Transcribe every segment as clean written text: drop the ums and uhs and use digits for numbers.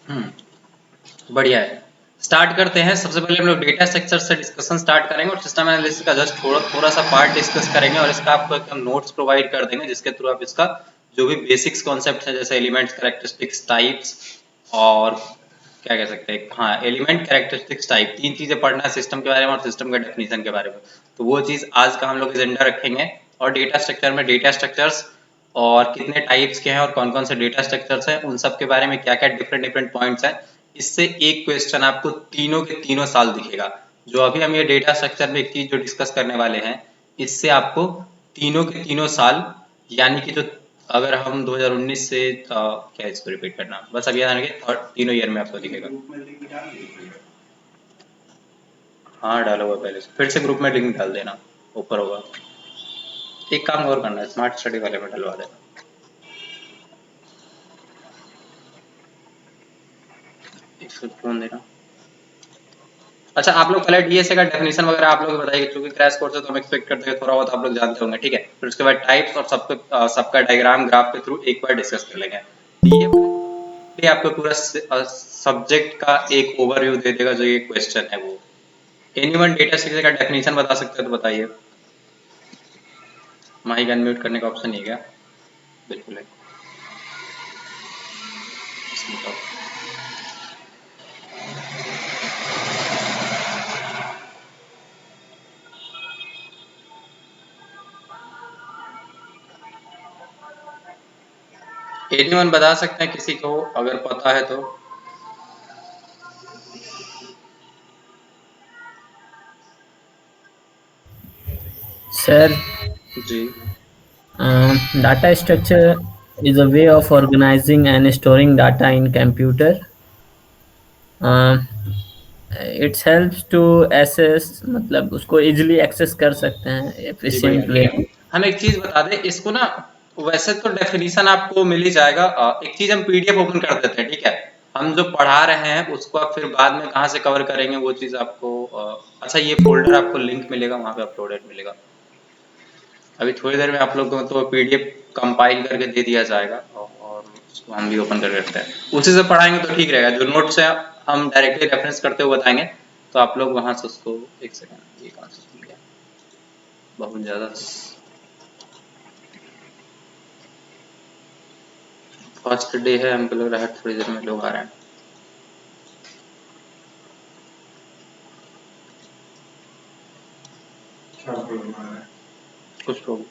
बढ़िया है। स्टार्ट करते हैं। सबसे पहले हम लोग डेटा स्ट्रक्चर से डिस्कशन स्टार्ट करेंगे और सिस्टम एनालिसिस का जस्ट थोड़ा सा पार्ट डिस्कस करेंगे और इसका आपको एकदम नोट्स प्रोवाइड कर देंगे जिसके थ्रू आप इसका जो भी बेसिक्स कॉन्सेप्ट है जैसे एलिमेंट्स, कैरेक्टरिस्टिक्स, टाइप्स और क्या कह सकते हैं, हाँ, एलिमेंट, कैरेक्टरिस्टिक्स, टाइप, 3 चीजें पढ़ना है सिस्टम के बारे में और सिस्टम का डेफिनेशन के बारे में। तो वो चीज आज का हम लोग एजेंडा रखेंगे। और डेटा स्ट्रक्चर में डेटा स्ट्रक्चर्स और कितने टाइप्स के हैं और कौन कौन से डेटा स्ट्रक्चर्स हैं उन सब के बारे में क्या क्या डिफरेंट डिफरेंट पॉइंट्स हैं। इससे एक क्वेश्चन आपको तीनों के तीनों साल दिखेगा। जो अभी हम ये डेटा स्ट्रक्चर में एक चीज जो डिस्कस करने वाले हैं इससे आपको तीनों के तीनों साल, यानी कि जो अगर हम 2019 से क्या इसको रिपीट करना, बस अब याद रखिए तीनों ईयर में आपको दिखेगा। हाँ डाला हुआ पहले से, फिर से ग्रुप में लिंक डाल देना, ऊपर होगा। एक काम और करना है, स्मार्ट स्टडी वाले में डलवा देना। एक फोन देना। अच्छा, आप लोग पहले डीएसए का डेफिनेशन वगैरह आप लोग बताइए, क्योंकि क्रैश कोर्स है तो हम एक्सपेक्ट करते हैं थोड़ा बहुत आप लोग जानते होंगे, ठीक है। फिर उसके बाद टाइप्स और सबका डायग्राम ग्राफ के थ्रू एक बार डिस्कस कर लेंगे। ये आपको पूरा सब्जेक्ट का एक ओवरव्यू दे देगा जो ये क्वेश्चन है वो। एनीवन डेटा स्ट्रक्चर का डेफिनेशन बता सकते हो तो बताइए। माइक अनम्यूट करने का ऑप्शन नहीं है क्या? बिल्कुल है। एनीवन बता सकते हैं किसी को अगर पता है तो? Sir, ji data structure is a way of organizing and storing data in computer. Um, it helps to access मतलब उसको easily access कर सकते हैं जी बढ़िया, efficient ठीक way. है। हम एक चीज बता दें इसको ना, वैसे तो डेफिनेशन आपको मिल ही जाएगा। एक चीज हम पीडीएफ ओपन कर देते हैं, ठीक है। हम जो पढ़ा रहे हैं उसको आप फिर बाद में कहाँ से कवर करेंगे वो चीज आपको अच्छा, ये फोल्डर आपको लिंक मिलेगा, वहां पे अपलोडेड मिलेगा। अभी थोड़ी देर में आप लोग को तो पीडीएफ कंपाइल करके दे दिया जाएगा और उसको हम भी ओपन कर लेते हैं, उसी से पढ़ाएंगे तो ठीक रहेगा। जो नोट्स है हम डायरेक्टली रेफरेंस करते हुए बताएंगे, तो आप लोग वहां से उसको, एक सेकंड, ये कहाँ से खुल गया, बहुत ज्यादा फर्स्ट डे है, हमको लग रहा है थोड़ी देर में लोग आ रहे हैं। कुछ प्रॉब्लम,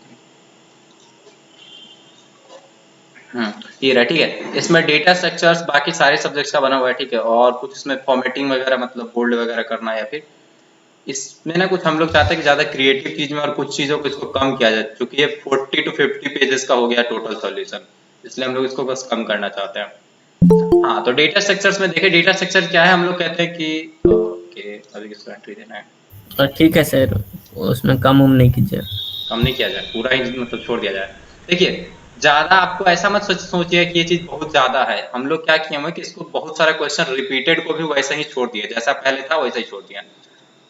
ये रहा, ठीक है। इसमें डेटा स्ट्रक्चर्स बाकी सारे सब्जेक्ट्स का बना हुआ है, ठीक है। और कुछ इसमें फॉर्मेटिंग वगैरह मतलब बोल्ड वगैरह करना, या फिर इसमें ना कुछ हम लोग चाहते हैं कि ज्यादा क्रिएटिव चीज में और कुछ चीजों को इसको कम किया जाए, क्योंकि ये 40 to 50 पेजेस का हो गया टोटल सॉल्यूशन, इसलिए हम लोग इसको बस कम करना चाहते हैं। हाँ, तो डेटा स्ट्रक्चर्स में देखिए, डेटा स्ट्रक्चर क्या है, हम लोग कहते हैं कि ओके, अभी किसको एंट्री देना है। और ठीक है सर, उसमें कम उम नहीं कीजिए. कम नहीं किया जाए, पूरा ही मतलब छोड़ दिया जाए। देखिए, ज्यादा आपको ऐसा मत सोचिए कि ये चीज बहुत ज्यादा है। हम लोग क्या किए हुए कि इसको बहुत सारा क्वेश्चन रिपीटेड को भी वैसे ही छोड़ दिया, जैसा पहले था वैसा ही छोड़ दिया।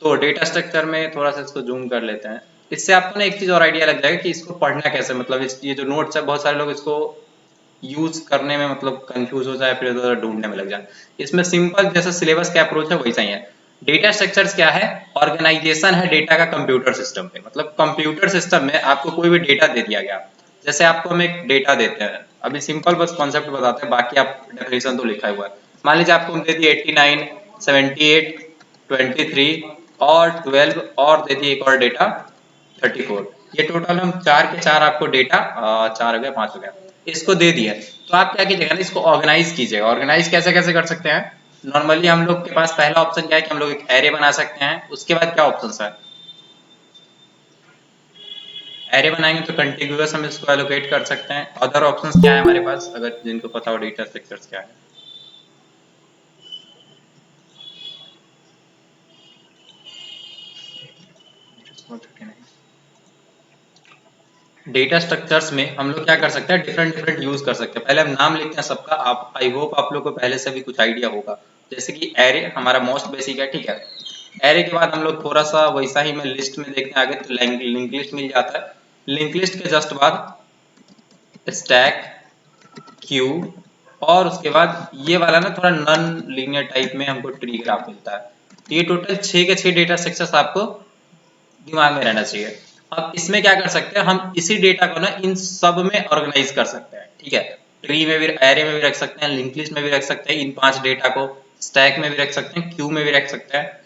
तो डेटा स्ट्रक्चर में थोड़ा सा इसको जूम कर लेते हैं। इससे आपको ना एक चीज और आइडिया लग जाएगा कि इसको पढ़ना कैसे, मतलब ये जो नोट्स है, बहुत सारे लोग इसको यूज करने में मतलब कंफ्यूज हो जाए, फिर इधर ढूंढने में लग जाए। इसमें सिंपल जैसा सिलेबस का अप्रोच है वैसा ही है। डेटा स्ट्रक्चर्स क्या है? ऑर्गेनाइजेशन है डेटा का कंप्यूटर सिस्टम पे। मतलब कंप्यूटर सिस्टम में आपको कोई भी डेटा दे दिया गया, जैसे आपको हम एक डेटा देते हैं, अभी सिंपल बस कॉन्सेप्ट बताते हैं, बाकी आप डेफिनेशन तो लिखा हुआ है। मान लीजिए आपको हम दे दिए 89, 78, 23 और 12 और दे दिए एक और डेटा 34। ये टोटल हम चार के चार आपको डेटा, चार हो गया, पांच हो गया, इसको दे दिया। तो आप क्या कीजिएगा ना, इसको ऑर्गेनाइज कीजिएगा। ऑर्गेनाइज कैसे कैसे कर सकते हैं? नॉर्मली हम लोग के पास पहला ऑप्शन क्या है कि हम लोग एक एरे बना सकते हैं। उसके बाद क्या ऑप्शन है? एरे बनाएंगे तो कंटिन्यूअस हम इसको एलोकेट कर सकते हैं। अदर ऑप्शंस क्या है हमारे पास, अगर जिनको पता हो डेटा स्ट्रक्चर्स क्या है? डेटा स्ट्रक्चर्स में हम लोग क्या कर सकते हैं, डिफरेंट डिफरेंट यूज कर सकते हैं। पहले हम नाम लिखते हैं सबका। आप, आई होप आप लोग को पहले से भी कुछ आइडिया होगा। जैसे कि एरे हमारा मोस्ट बेसिक है, ठीक है। एरे के बाद हम लोग थोड़ा सा वैसा ही में लिस्ट में देखने आगे तो लिंक लिस्ट मिल जाता है। लिंक लिस्ट के जस्ट बाद स्टैक, क्यू, और उसके बाद ये वाला ना थोड़ा नॉन लीनियर टाइप में हमको ट्री ग्राफ मिलता है। तो ये टोटल 6 के 6 डेटा स्ट्रक्चर्स आपको दिमाग में रहना चाहिए। अब इसमें क्या कर सकते हैं, हम इसी डेटा को ना इन सब में ऑर्गेनाइज कर सकते हैं, ठीक है। ट्री में भी, एरे में भी रख सकते हैं, लिंक लिस्ट में भी रख सकते हैं, इन 5 डेटा को स्टैक में भी रख सकते हैं, क्यू में भी रख सकते हैं,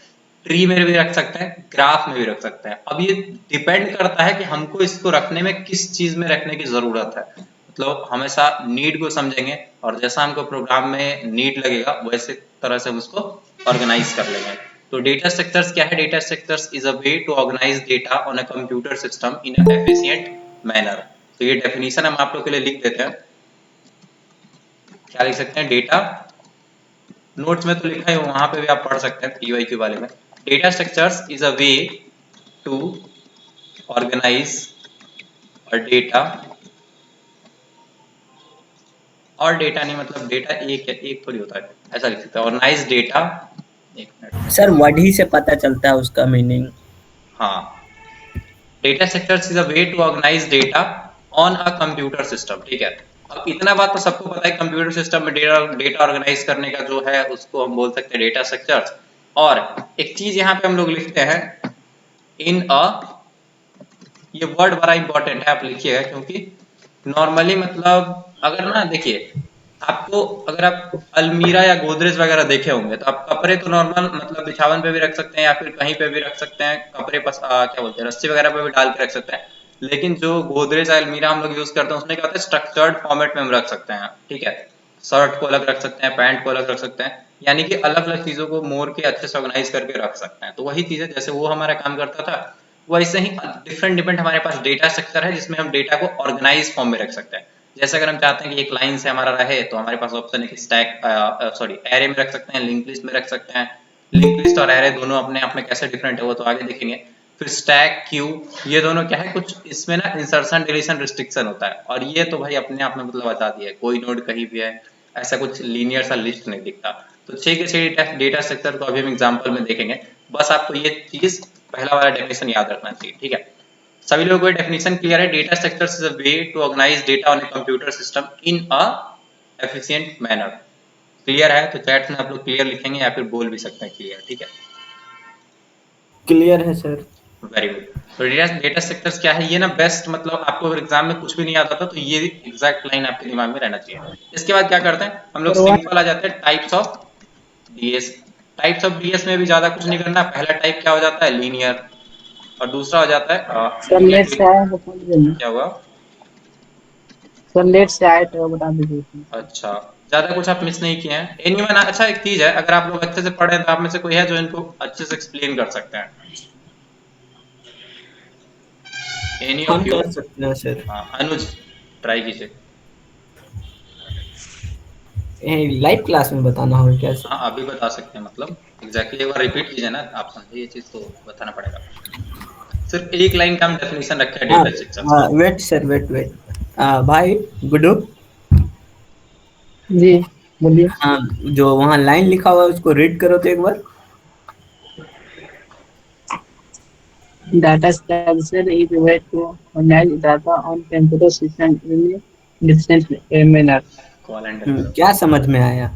ट्री में भी रख सकते हैं, ग्राफ में भी रख सकते हैं। अब ये डिपेंड करता है कि हमको इसको रखने में किस चीज में रखने की जरूरत है। मतलब हमेशा नीड को समझेंगे और जैसा हमको प्रोग्राम में नीड लगेगा वैसे तरह से हम उसको ऑर्गेनाइज कर लेंगे। तो डेटा स्ट्रक्चर्स क्या है? Data structures is a way to organize data on a computer system in a efficient manner. तो ये डेफिनेशन हम आप लोग के लिए लिख देते हैं। क्या लिख सकते हैं? डेटा, नोट्स में तो लिखा है, वहां पे भी आप पढ़ सकते हैं पीवाईक्यू वाले में। Data structures is a way to organize और डेटा, और डेटा नहीं मतलब डेटा एक है, एक थोड़ी होता है, ऐसा लिख सकते हैं ऑर्गेनाइज डेटा। एक मिनट, सर वर्ड ही से पता चलता है उसका मीनिंग। हाँ, data structures is a way to organize data on a computer system, ठीक है। अब इतना बात तो सबको पता है, कंप्यूटर सिस्टम में डेटा ऑर्गेनाइज करने का जो है उसको हम बोल सकते हैं डेटा स्ट्रक्चर्स। और एक चीज यहाँ पे हम लोग लिखते हैं इन अ, ये वर्ड बड़ा इंपॉर्टेंट है, आप लिखिएगा, क्योंकि नॉर्मली मतलब अगर ना देखिए, आपको अगर आप अलमीरा या गोदरेज वगैरह देखे होंगे तो आप कपड़े तो नॉर्मल मतलब बिछावन पे भी रख सकते हैं या फिर कहीं पे भी रख सकते हैं, कपड़े क्या बोलते हैं, रस्सी वगैरह पे भी डाल के रख सकते हैं। लेकिन जो गोदरेज या अलमीरा हम लोग यूज करते हैं उसमें क्या होता है, स्ट्रक्चर्ड फॉर्मेट में हम रख सकते हैं, ठीक है। शर्ट को अलग रख सकते हैं, पैंट को अलग रख सकते हैं, यानी कि अलग अलग चीजों को मोड़ के अच्छे से ऑर्गेनाइज करके रख सकते हैं। तो वही चीज है, जैसे वो हमारा काम करता था वैसे ही डिफरेंट डिफरेंट हमारे पास डेटा स्ट्रक्चर है जिसमें हम डेटा को ऑर्गेनाइज फॉर्म में रख सकते हैं। जैसे अगर हम चाहते हैं कि एक लाइन से हमारा रहे तो हमारे पास ऑप्शन है कि स्टैक, सॉरी, एरे में रख सकते हैं, लिंक लिस्ट में रख सकते हैं। लिंक लिस्ट और एरे दोनों अपने आप में कैसे डिफरेंट है वो तो आगे देखेंगे। फिर स्टैक, क्यू, ये दोनों क्या है, कुछ इसमें ना इंसर्शन डिलीशन रिस्ट्रिक्शन होता है, और ये तो भाई अपने आप में मतलब बता दिया है, कोई नोड कहीं भी है, ऐसा कुछ लीनियर सा लिस्ट नहीं दिखता। तो 6 के 6 डेटा स्ट्रक्चर को अभी हम एग्जांपल में देखेंगे। बस आपको ये चीज पहला वाला डेफिनेशन याद रखना चाहिए, ठीक है। सभी लोगों को डेफिनेशन क्लियर है? Data structures is a way to organize data on a computer system in a efficient manner. Clear है? तो चैट में आप लोग क्लियर लिखेंगे या फिर बोल भी सकते हैं क्लियर, ठीक है। क्लियर है सर। Very good. तो डेटा स्ट्रक्चर्स क्या है, ये ना बेस्ट, मतलब आपको अगर एग्जाम में कुछ भी नहीं आता था तो ये एग्जैक्ट लाइन आपके दिमाग में रहना चाहिए। इसके बाद क्या करते हैं हम लोग, सर वन सिंपल आ जाते हैं types of DS. Types of DS में भी ज्यादा कुछ नहीं करना। पहला टाइप क्या हो जाता है, लीनियर, और दूसरा हो जाता है सर लेट से आया तो बोल देना। क्या हुआ? सर लेट से आए तो बता दीजिए। अच्छा, ज्यादा कुछ आप मिस नहीं किए हैं। एनीवन, अच्छा एक चीज है, अगर आप लोग अच्छे से पढ़े तो आप में से कोई है जो इनको अच्छे से एक्सप्लेन कर सकते हैं? एनी हम ऑफ यू? कर सकते हैं सर। हाँ, अनुज, ट्राई कीजिए। लाइव क्लास में बताना होगा क्या सर? हाँ, अभी बता सकते हैं, मतलब एग्जैक्टली एक बार रिपीट कीजिए ना, आप समझे ये चीज तो बताना पड़ेगा। सिर्फ एक लाइन का हम डेफिनेशन रखे हैं हाँ डेटा स्ट्रक्चर्स हाँ, का। Wait sir, wait wait. भाई गुड्डू। जी बोलिए। हाँ, जो वहाँ लाइन लिखा हुआ है उसको रीड करो तो एक बार। Data structure is a way to organize data on computer system in a different manner. Call and करो। क्या समझ में आया?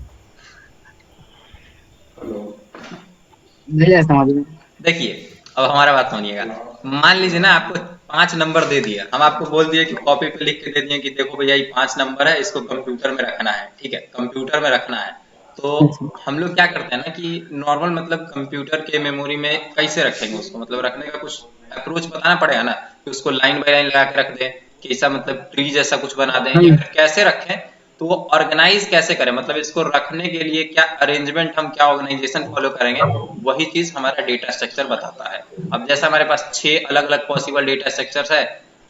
नहीं आया समझ में। देखिए, अब हमारा बात सुनिएगा। मान लीजिए ना आपको 5 नंबर दे दिया, हम आपको बोल दिए कि कॉपी पे लिख के दे दिए कि देखो भैया ये 5 नंबर है, इसको कंप्यूटर में रखना है, ठीक है, कंप्यूटर में रखना है। तो अच्छा। हम लोग क्या करते हैं ना कि नॉर्मल मतलब कंप्यूटर के मेमोरी में कैसे रखेंगे उसको, मतलब रखने का कुछ अप्रोच बताना पड़ेगा ना, कि उसको लाइन बाय लाइन लगा के रख दें, कि ऐसा मतलब ट्री जैसा कुछ बना दें, या फिर कैसे रखें, तो वो ऑर्गेनाइज कैसे करें, मतलब इसको रखने के लिए क्या अरेंजमेंट, हम क्या ऑर्गेनाइजेशन फॉलो करेंगे, वही चीज हमारा डेटा स्ट्रक्चर बताता है। अब जैसा हमारे पास 6 अलग अलग पॉसिबल डेटा स्ट्रक्चर्स है,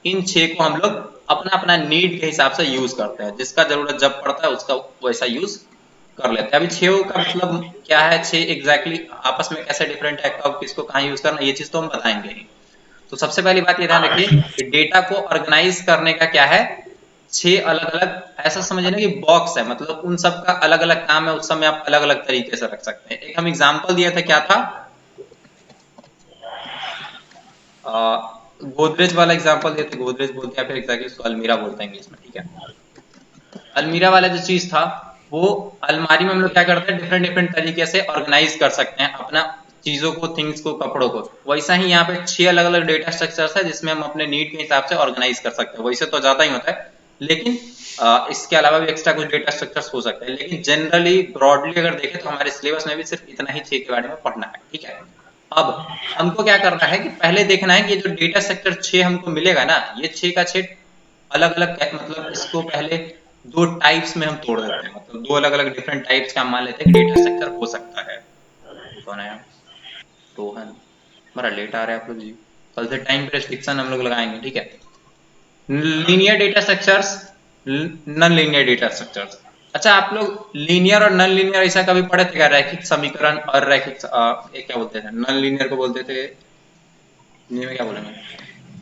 इन 6 को हम लोग अपना अपना नीड के हिसाब से यूज करते हैं, जिसका जरूरत जब पड़ता है उसका वैसा यूज कर लेते हैं। अभी 6 का मतलब क्या है, 6 एग्जैक्टली आपस में कैसे डिफरेंट है, कब किसको कहाँ यूज करना, ये चीज तो हम बताएंगे ही। तो सबसे पहली बात ये ध्यान रखिए कि डेटा को ऑर्गेनाइज करने का क्या है, 6 अलग अलग, ऐसा समझिए ना कि बॉक्स है, मतलब उन सब का अलग अलग काम है, उस समय आप अलग अलग तरीके से रख सकते हैं। एक हम एग्जाम्पल दिया था, क्या था, गोदरेज वाला एग्जांपल देते, गोदरेज बोलते हैं, फिर एग्जैक्टली उसको अलमीरा बोलते हैं इंग्लिश में, ठीक है। अलमीरा वाला जो चीज था, वो अलमारी में हम लोग क्या करते हैं, डिफरेंट डिफरेंट तरीके से ऑर्गेनाइज कर सकते हैं अपना चीजों को, थिंग्स को, कपड़ों को। वैसा ही यहाँ पे 6 अलग अलग डेटा स्ट्रक्चर्स है जिसमें हम अपने नीड के हिसाब से ऑर्गेनाइज कर सकते हैं। वैसे तो ज्यादा ही होता है, लेकिन इसके अलावा भी एक्स्ट्रा कुछ डेटा स्ट्रक्चर्स हो सकते हैं, लेकिन जनरली ब्रॉडली अगर देखें तो हमारे सिलेबस में भी सिर्फ इतना ही 6 के बारे में पढ़ना है, ठीक है। अब हमको क्या करना है कि पहले देखना है कि ये जो डेटा स्ट्रक्चर 6 हमको मिलेगा ना, ये 6 का 6 अलग अलग, मतलब इसको पहले दो टाइप्स में हम तोड़ देते हैं, मतलब दो अलग अलग डिफरेंट टाइप्स का हम मान लेते हैं कि डेटा स्ट्रक्चर हो सकता है। कौन है? रोहन, बड़ा लेट आ रहा है आप लोग जी। कल से टाइम पे रिस्ट्रिक्शन हम लोग लगाएंगे, ठीक है। Linear data structures, non linear data structures. अच्छा, आप लोग लीनियर और नॉन लीनियर ऐसा कभी पढ़े थे क्या? रैखिक समीकरण और रैखिक ये क्या बोलते थे, नॉन लीनियर को बोलते थे, हिंदी में क्या बोलेंगे,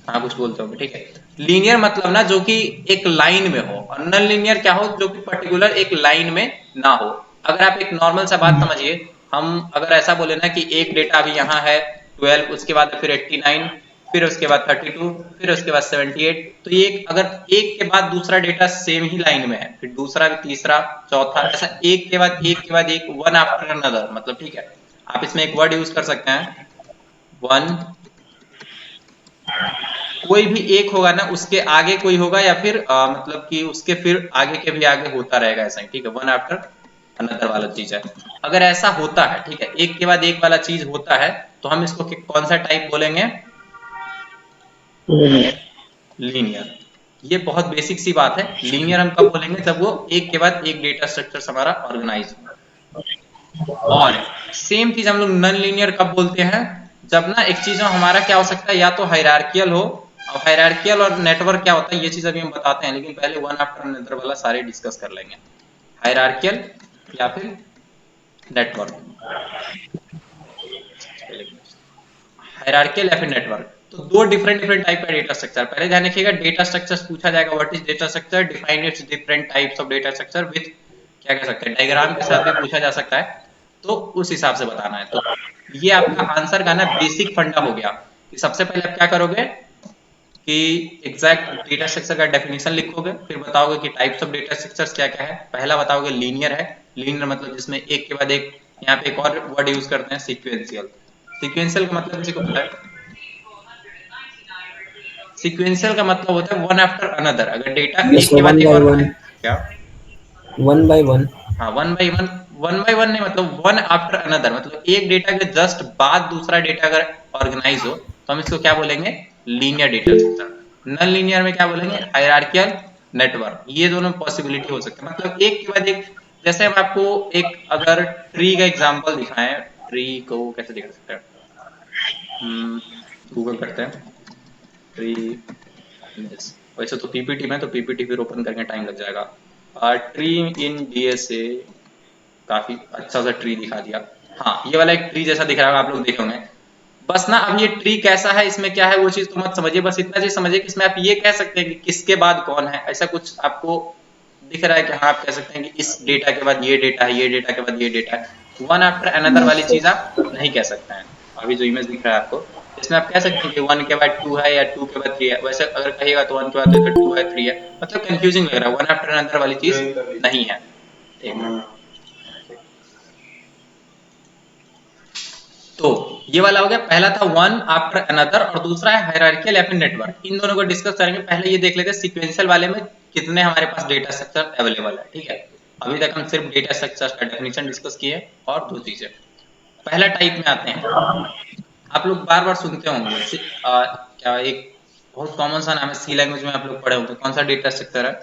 हाँ कुछ बोलते हो, ठीक है। लीनियर मतलब ना जो कि एक लाइन में हो, और नॉन लीनियर क्या हो, जो कि पर्टिकुलर एक लाइन में ना हो। अगर आप एक नॉर्मल सा बात समझिए, हम अगर ऐसा बोले ना कि एक डेटा अभी यहाँ है 12, उसके बाद फिर 89, फिर उसके बाद 32, फिर उसके बाद 78, तो ये अगर एक के बाद दूसरा डेटा सेम ही लाइन में है, फिर दूसरा, तीसरा, चौथा, ऐसा एक के बाद एक के बाद एक, वन आफ्टर अनदर, मतलब ठीक है। आप इसमें एक वर्ड यूज कर सकते हैं, वन, कोई भी एक होगा ना उसके आगे कोई होगा, या फिर मतलब कि उसके फिर आगे के भी आगे होता रहेगा, ऐसा ही, ठीक है। वन आफ्टर अनदर वाला चीज है। अगर ऐसा होता है, ठीक है, एक के बाद एक वाला चीज होता है, तो हम इसको कौन सा टाइप बोलेंगे? लीनियर। ये बहुत बेसिक सी बात है। लीनियर हम कब बोलेंगे? जब वो एक के बाद एक डेटा स्ट्रक्चर हमारा ऑर्गेनाइज हो। और सेम चीज हम लोग नॉन लीनियर कब बोलते हैं? जब ना एक चीज में हमारा क्या हो सकता है, या तो हायरार्कियल हो, और हायरार्कियल और नेटवर्क क्या होता है ये चीज अभी हम बताते हैं, लेकिन पहले वन आफ्टर अनदर वाला सारे डिस्कस कर लेंगे। हायरार्कियल या फिर नेटवर्क, हायरार्कियल या फिर नेटवर्क, तो दो डिफरेंट डिफरेंट टाइप का डेटा स्ट्रक्चर। पहले ध्यान रखिएगा, डेटा स्ट्रक्चर्स पूछा जाएगा, what is data structure, define it's different types of data structure with, क्या कह सकते हैं, डायग्राम के साथ भी पूछा जा सकता है, तो उस हिसाब से बताना है। तो ये आपका आंसर का ना बेसिक फंडा हो गया कि सबसे पहले आप क्या करोगे कि एग्जैक्ट डेटा स्ट्रक्चर का डेफिनेशन लिखोगे, फिर बताओगे कि टाइप्स ऑफ डेटा स्ट्रक्चर्स क्या क्या है। पहला बताओगे लीनियर है, लीनियर मतलब जिसमें एक के बाद एक, यहाँ पे एक और वर्ड यूज करते हैं, सीक्वेंशियल। सीक्वेंशियल का मतलब किसी को पता है? सीक्वेंशियल का मतलब होता है वन आफ्टर अनदर, अगर डेटा Yes, एक के बाद one एक by और one, क्या, one by one. हाँ one by one, one by one नहीं, मतलब वन आफ्टर अनदर, मतलब एक डेटा के जस्ट बाद दूसरा डेटा अगर ऑर्गेनाइज हो तो हम इसको क्या बोलेंगे? Linear data structure. Non linear में क्या बोलेंगे? Hierarchical, network. ये दोनों पॉसिबिलिटी हो सकते हैं, मतलब एक के बाद एक। जैसे हम आपको एक अगर ट्री का एग्जांपल दिखाएं, ट्री को कैसे दिखा सकते हैं, गूगल करते हैं ट्री, वैसे तो पीपीटी में, तो पीपीटी फिर ओपन करके टाइम लग जाएगा। ट्री इन डीएसए, काफी अच्छा सा ट्री दिखा दिया। हाँ, ये वाला एक ट्री जैसा दिख रहा है, आप लोग देखे होंगे। बस ना अब ये ट्री कैसा है, इसमें क्या है, वो चीज तो मत समझिए, बस इतना चीज समझिए कि इसमें आप ये कह सकते हैं कि किसके बाद कौन है, ऐसा कुछ आपको दिख रहा है कि हाँ आप कह सकते हैं कि इस डेटा के बाद ये डेटा है, ये डेटा के बाद ये डेटा है। वन आफ्टर अनदर वाली चीज आप नहीं कह सकते हैं। अभी जो इमेज दिख रहा है आपको, इसमें आप कह सकते हैं कि वन के बाद टू है या टू के बाद थ्री है। वैसे अगर कहिएगा तो वन के बाद इधर टू है, थ्री है, मतलब कंफ्यूजिंग लग रहा है। वन आफ्टर अनदर वाली चीज नहीं है, ठीक है। तो ये वाला हो गया, पहला था वन आफ्टर अनदर, और दूसरा है हायरार्कियल या फिर नेटवर्क। इन दोनों को डिस्कस करेंगे। पहले ये देख लेते हैं सीक्वेंशियल वाले में कितने हमारे पास डेटा स्ट्रक्चर अवेलेबल है, ठीक है। अभी तक हम सिर्फ डेटा स्ट्रक्चर का डेफिनेशन डिस्कस किए और दो चीजें। पहला टाइप में आते हैं, आप लोग बार बार सुनते होंगे क्या, एक बहुत कॉमन सा नाम है, सी लैंग्वेज में आप लोग पढ़े होंगे, कौन सा डेटा स्ट्रक्चर है,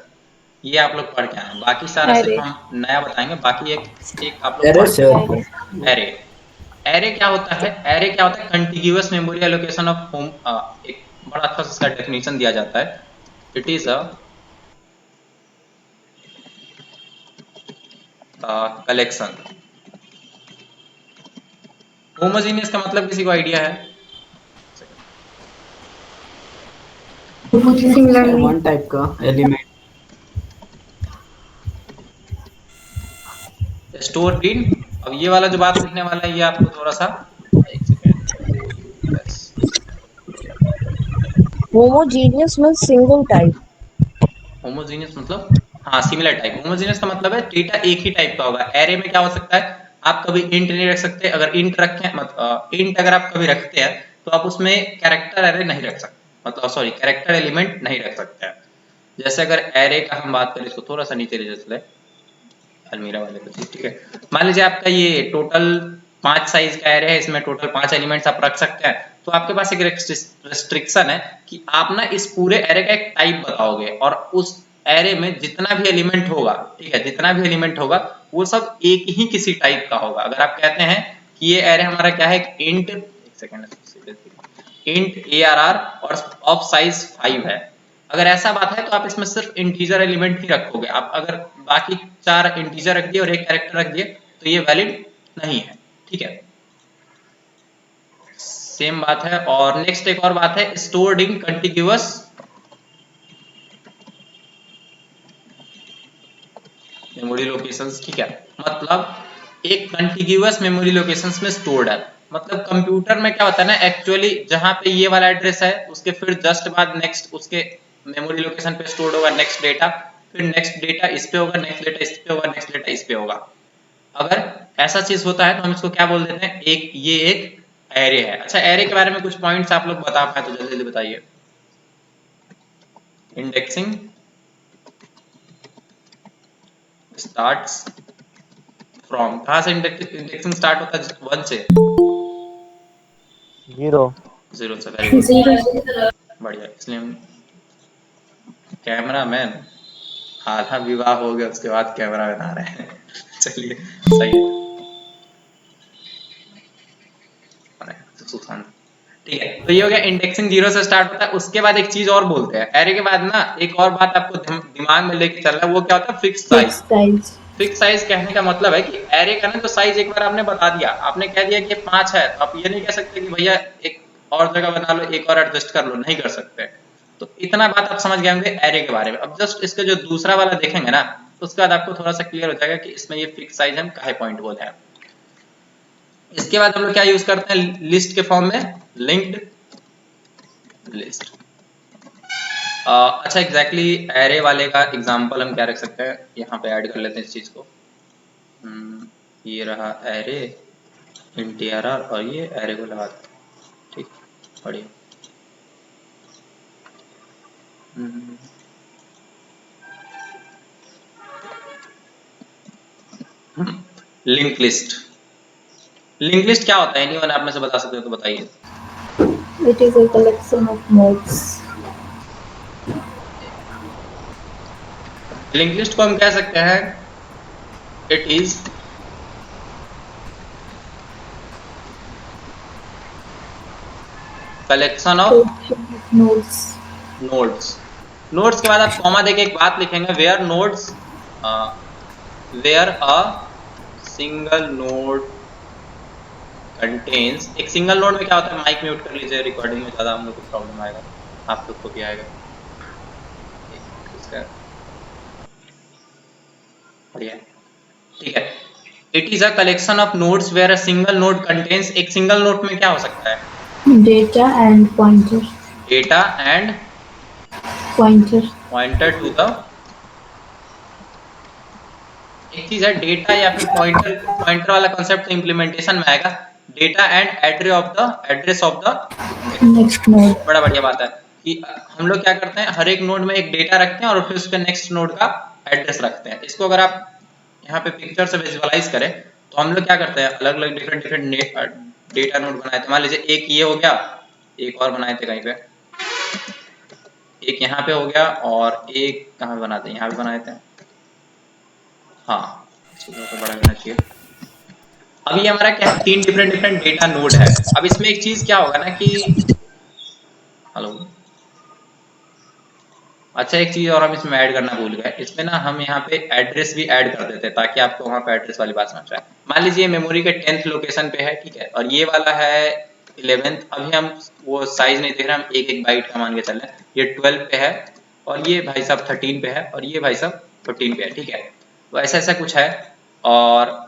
ये आप लोग पढ़ के आए हैं। बाकी सारा सिर्फ Array. हम नया बताएंगे, बाकी एक आप लोग Error, पढ़ sir. के। एरे, एरे क्या होता है? एरे क्या होता है? कंटिग्यूअस मेमोरी एलोकेशन ऑफ होम। एक बड़ा अच्छा सा इसका डेफिनेशन दिया जाता है, it is a collection. Homogeneous का मतलब किसी को आइडिया है? Similarly. One type का element. Store in. अब ये वाला जो बात लिखने वाला है, ये आपको थोड़ा सा, एक second, yes. Homogeneous means single type. Homogeneous मतलब, हाँ हाँ सिमिलर टाइप, होमोजेनियस का मतलब है डेटा एक ही टाइप का होगा। एरे में क्या हो सकता है, आप कभी इंट नहीं रख सकते, अगर इंट रखें इंट अगर आप कभी रखते हैं तो आप उसमें कैरेक्टर एरे नहीं रख सकते, मतलब सॉरी कैरेक्टर एलिमेंट नहीं रख सकते हैं। जैसे अगर एरे का हम बात करें, इसको थोड़ा सा नीचे ले चले अलमीरा वाले को, ठीक है। मान लीजिए आपका ये टोटल 5 साइज का एरे है, इसमें टोटल 5 एलिमेंट्स आप रख सकते हैं, तो आपके पास एक रेस्ट्रिक्शन है कि आप ना इस पूरे एरे का एक टाइप बताओगे और उस एरे में जितना भी एलिमेंट होगा, ठीक है, जितना भी एलिमेंट होगा वो सब एक ही किसी टाइप का होगा। अगर आप कहते हैं कि ये एरे हमारा क्या है, इंट, एक सेकेंड, इंट ARR और ऑफ साइज 5 है, अगर ऐसा बात है तो आप इसमें सिर्फ इंटीजर एलिमेंट ही रखोगे। आप अगर बाकी 4 इंटीजर रख दिए और एक कैरेक्टर रख दिए तो ये वैलिड नहीं है, ठीक है। सेम बात है। और नेक्स्ट एक और बात है, स्टोर्ड इन कंटिग्यूअस मेमोरी लोकेशंस, ठीक है, मतलब एक कंटिग्यूअस मेमोरी लोकेशंस में स्टोर्ड है। मतलब कंप्यूटर में क्या होता है ना, एक्चुअली जहां पे ये वाला एड्रेस है उसके फिर जस्ट बाद नेक्स्ट उसके मेमोरी लोकेशन पे स्टोर्ड होगा नेक्स्ट डेटा, फिर नेक्स्ट डेटा इस पे होगा, नेक्स्ट डेटा इस पे होगा, नेक्स्ट डेटा इस पे होगा। अगर ऐसा चीज होता है तो हम इसको क्या बोल देते हैं, ये एक एरे है। अच्छा, एरे के बारे में कुछ पॉइंट्स आप लोग बता पाए तो जल्दी जल्दी बताइए। इंडेक्सिंग स्टार्ट्स फ्रॉम, कहां से इंडेक्सिंग स्टार्ट होता है, 1 से, 0 0 से, वेरी गुड, Zero. बढ़िया। इसलिए हम कैमरा मैन, आधा विवाह हो गया उसके बाद कैमरा बना रहे हैं चलिए सही है, सुशांत, ठीक है। तो ये हो गया इंडेक्सिंग 0 से स्टार्ट होता है। उसके बाद एक चीज और बोलते हैं एरे के बाद ना, एक और बात आपको दिमाग में लेके चलना है, वो क्या होता है, fix size. Fixed size. Fix size कहने का मतलब है कि एरे का ना जो साइज एक बार आपने बता दिया, आपने कह दिया कि 5 है, तो आप ये नहीं कह सकते कि भैया एक और जगह बना लो, एक और एडजस्ट कर लो, नहीं कर सकते। तो इतना बात आप समझ गए होंगे एरे के बारे में। अब जस्ट इसका जो दूसरा वाला देखेंगे ना, उसके बाद आपको थोड़ा सा क्लियर हो जाएगा कि इसमें ये फिक्स साइज हम काहे पॉइंट बोले हैं। इसके बाद हम लोग क्या यूज करते हैं लिस्ट के फॉर्म में, लिंक्ड लिस्ट। अच्छा, एग्जैक्टली एरे वाले का एग्जांपल हम क्या रख सकते हैं, यहाँ पे ऐड कर लेते हैं इस चीज को। ये रहा एरे इंटीआर और ये एरे को लगा देते हैं, ठीक, बढ़िया। लिंक लिस्ट, लिंक लिस्ट क्या होता है, एनीवन आप में से बता सकते हो तो बताइए। It is a collection of nodes. Link list को हम कह सकते हैं it is collection of Collection of nodes. Nodes. Nodes के बाद आप कॉमा देके एक बात लिखेंगे, where nodes, where a single node contains. एक सिंगल नोड में क्या होता है, माइक म्यूट कर लीजिए, रिकॉर्डिंग में ज्यादा हम लोग को प्रॉब्लम आएगा, आप लोग को भी आएगा, बढ़िया, ठीक है। It is a collection of nodes where a single node contains. एक सिंगल नोड में क्या हो सकता है, Data and pointer. Data and Pointer. Pointer to the, एक चीज है डेटा या फिर पॉइंटर, पॉइंटर वाला कॉन्सेप्ट इंप्लीमेंटेशन में आएगा, data and address of the Next node. बड़ा बढ़िया बात है कि हम लोग क्या करते हैं, हर एक नोड में एक डेटा रखते हैं और फिर उसके नेक्स्ट नोड का एड्रेस रखते हैं। इसको अगर आप यहाँ पे पिक्चर से विजुअलाइज करें तो हम लोग क्या करते हैं, अलग अलग डिफरेंट डेटा नोड बनाए थे। मान लीजिए एक ये हो गया, एक और बनाए थे कहीं पे, एक यहाँ पे हो गया और एक कहाँ पे बनाते हैं, यहाँ पे बनाए थे, हाँ तो बड़ा करना चाहिए। अब ये हमारा क्या है, 3 डिफरेंट डेटा नोड है। अब इसमें एक चीज क्या होगा ना कि, हेलो, अच्छा एक चीज और हम इसमें ऐड करना भूल गए, इसमें ना हम यहाँ पे एड्रेस भी ऐड कर देते हैं ताकि आपको वहाँ पे एड्रेस वाली बात समझ आए। मान लीजिए मेमोरी के 10th लोकेशन पे है, ठीक है, और ये वाला है 11th। अभी हम वो साइज नहीं देख रहे, हम एक बाइट का मान के चल रहे हैं। ये 12 पे है और ये भाई साहब 13 पे है और ये भाई साहब 14 पे है, ठीक है। तो ऐसा ऐसा कुछ है। और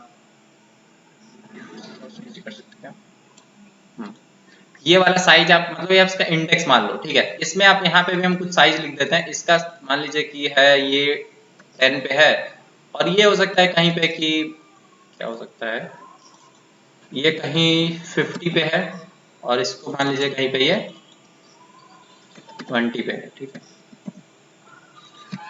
ये वाला साइज आप मतलब ये इसका इंडेक्स मान लो, ठीक है। इसमें आप यहाँ पे भी हम कुछ साइज लिख देते हैं। इसका मान लीजिए कि है ये 10 पे है, और ये हो सकता है कहीं पे कि क्या हो सकता है, ये कहीं 50 पे है, और इसको मान लीजिए कहीं पे ये 20 पे है, ठीक है।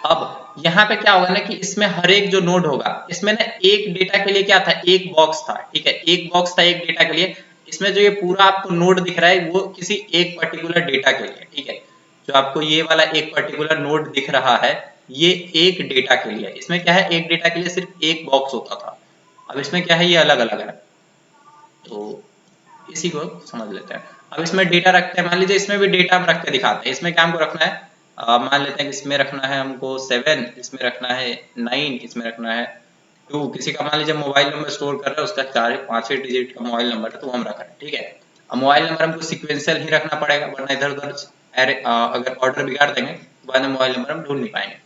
अब यहाँ पे क्या होगा ना कि इसमें हर एक जो नोड होगा, इसमें ना एक डेटा के लिए क्या था, एक बॉक्स था, ठीक है, एक बॉक्स था एक डेटा के लिए। इसमें जो ये पूरा आपको नोड दिख रहा है वो किसी एक पर्टिकुलर डेटा के लिए, ठीक है। जो आपको ये वाला एक पर्टिकुलर नोड दिख रहा है ये एक डेटा के लिए, इसमें क्या है, एक डेटा के लिए सिर्फ एक बॉक्स होता था। अब इसमें क्या है, ये अलग अलग है, तो इसी को समझ लेते हैं। अब इसमें डेटा रखते हैं, मान लीजिए इसमें भी डेटा हम रख के दिखाते हैं। इसमें क्या हमको रखना है, मान लेते हैं कि इसमें रखना है हमको 7, इसमें रखना है 9, इसमें रखना है 2। किसी का मान लीजिए मोबाइल नंबर स्टोर कर रहा है, उसका 4-5 डिजिट का मोबाइल नंबर है, तो हम रख रहे हैं, ठीक है। अब मोबाइल नंबर हमको सिक्वेंशियल ही रखना पड़ेगा, वरना इधर उधर अगर ऑर्डर बिगाड़ देंगे तो बाद में मोबाइल नंबर हम ढूंढ नहीं पाएंगे।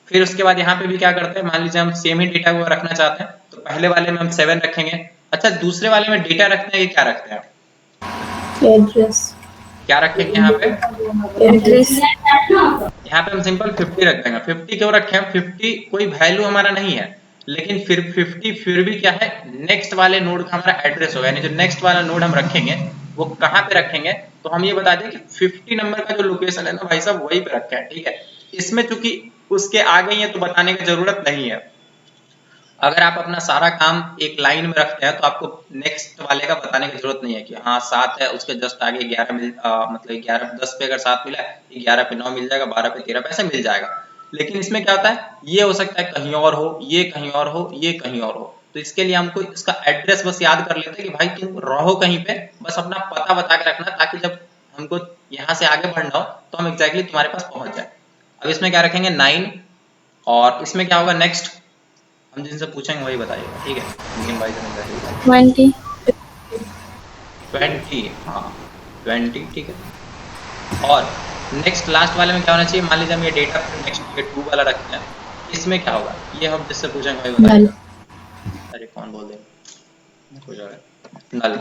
फिर उसके बाद यहाँ पे भी क्या करते हैं, मान लीजिए हम सेम ही डेटा को रखना चाहते हैं, तो पहले वाले में हम 7 रखेंगे। अच्छा, दूसरे वाले में डेटा रखते हैं, ये क्या रखते हैं, एड्रेस, क्या रखेंगे यहाँ पे, एड्रेस, यहाँ पे हम सिंपल 50 रख देंगे। 50 क्यों रखे हैं, 50 कोई वैल्यू हमारा नहीं है, लेकिन फिर 50 फिर भी क्या है, नेक्स्ट वाले नोड का हमारा एड्रेस होगा, यानी जो नेक्स्ट वाला नोड हम रखेंगे वो कहाँ पे रखेंगे, तो हम ये बता दें कि 50 नंबर का जो लोकेशन है ना भाई साहब, वही पे रखे हैं, ठीक है। इसमें चूंकि उसके आगे ही है तो बताने की जरूरत नहीं है। अगर आप अपना सारा काम एक लाइन में रखते हैं तो आपको नेक्स्ट वाले का बताने की जरूरत नहीं है कि हाँ 7 है, उसके जस्ट आगे 11 मतलब 11-10 पे अगर 7 मिला है, 11 पे 9 मिल जाएगा, 12 पे 13 पे ऐसे मिल जाएगा। लेकिन इसमें क्या होता है, ये हो सकता है कहीं और हो, ये कहीं और हो, ये कहीं और हो, तो इसके लिए हमको इसका एड्रेस बस याद कर लेते हैं कि भाई तुम रहो कहीं पे, बस अपना पता बता के रखना, ताकि जब हमको यहाँ से आगे बढ़ना हो तो हम एग्जैक्टली तुम्हारे पास पहुंच जाए। अब इसमें क्या रखेंगे 9, और इसमें क्या होगा नेक्स्ट, हम जिनसे पूछेंगे वही बताइएगा, ठीक है। मीम भाई से 20, 20, हाँ 20, ठीक है। और नेक्स्ट लास्ट वाले में क्या होना चाहिए, मान लीजिए हम ये डेटा नेक्स्ट ये 2 वाला रखते हैं, इसमें क्या होगा, ये हम जिससे पूछेंगे वही नल, बताइएगा। अरे कौन बोल देगा, नल।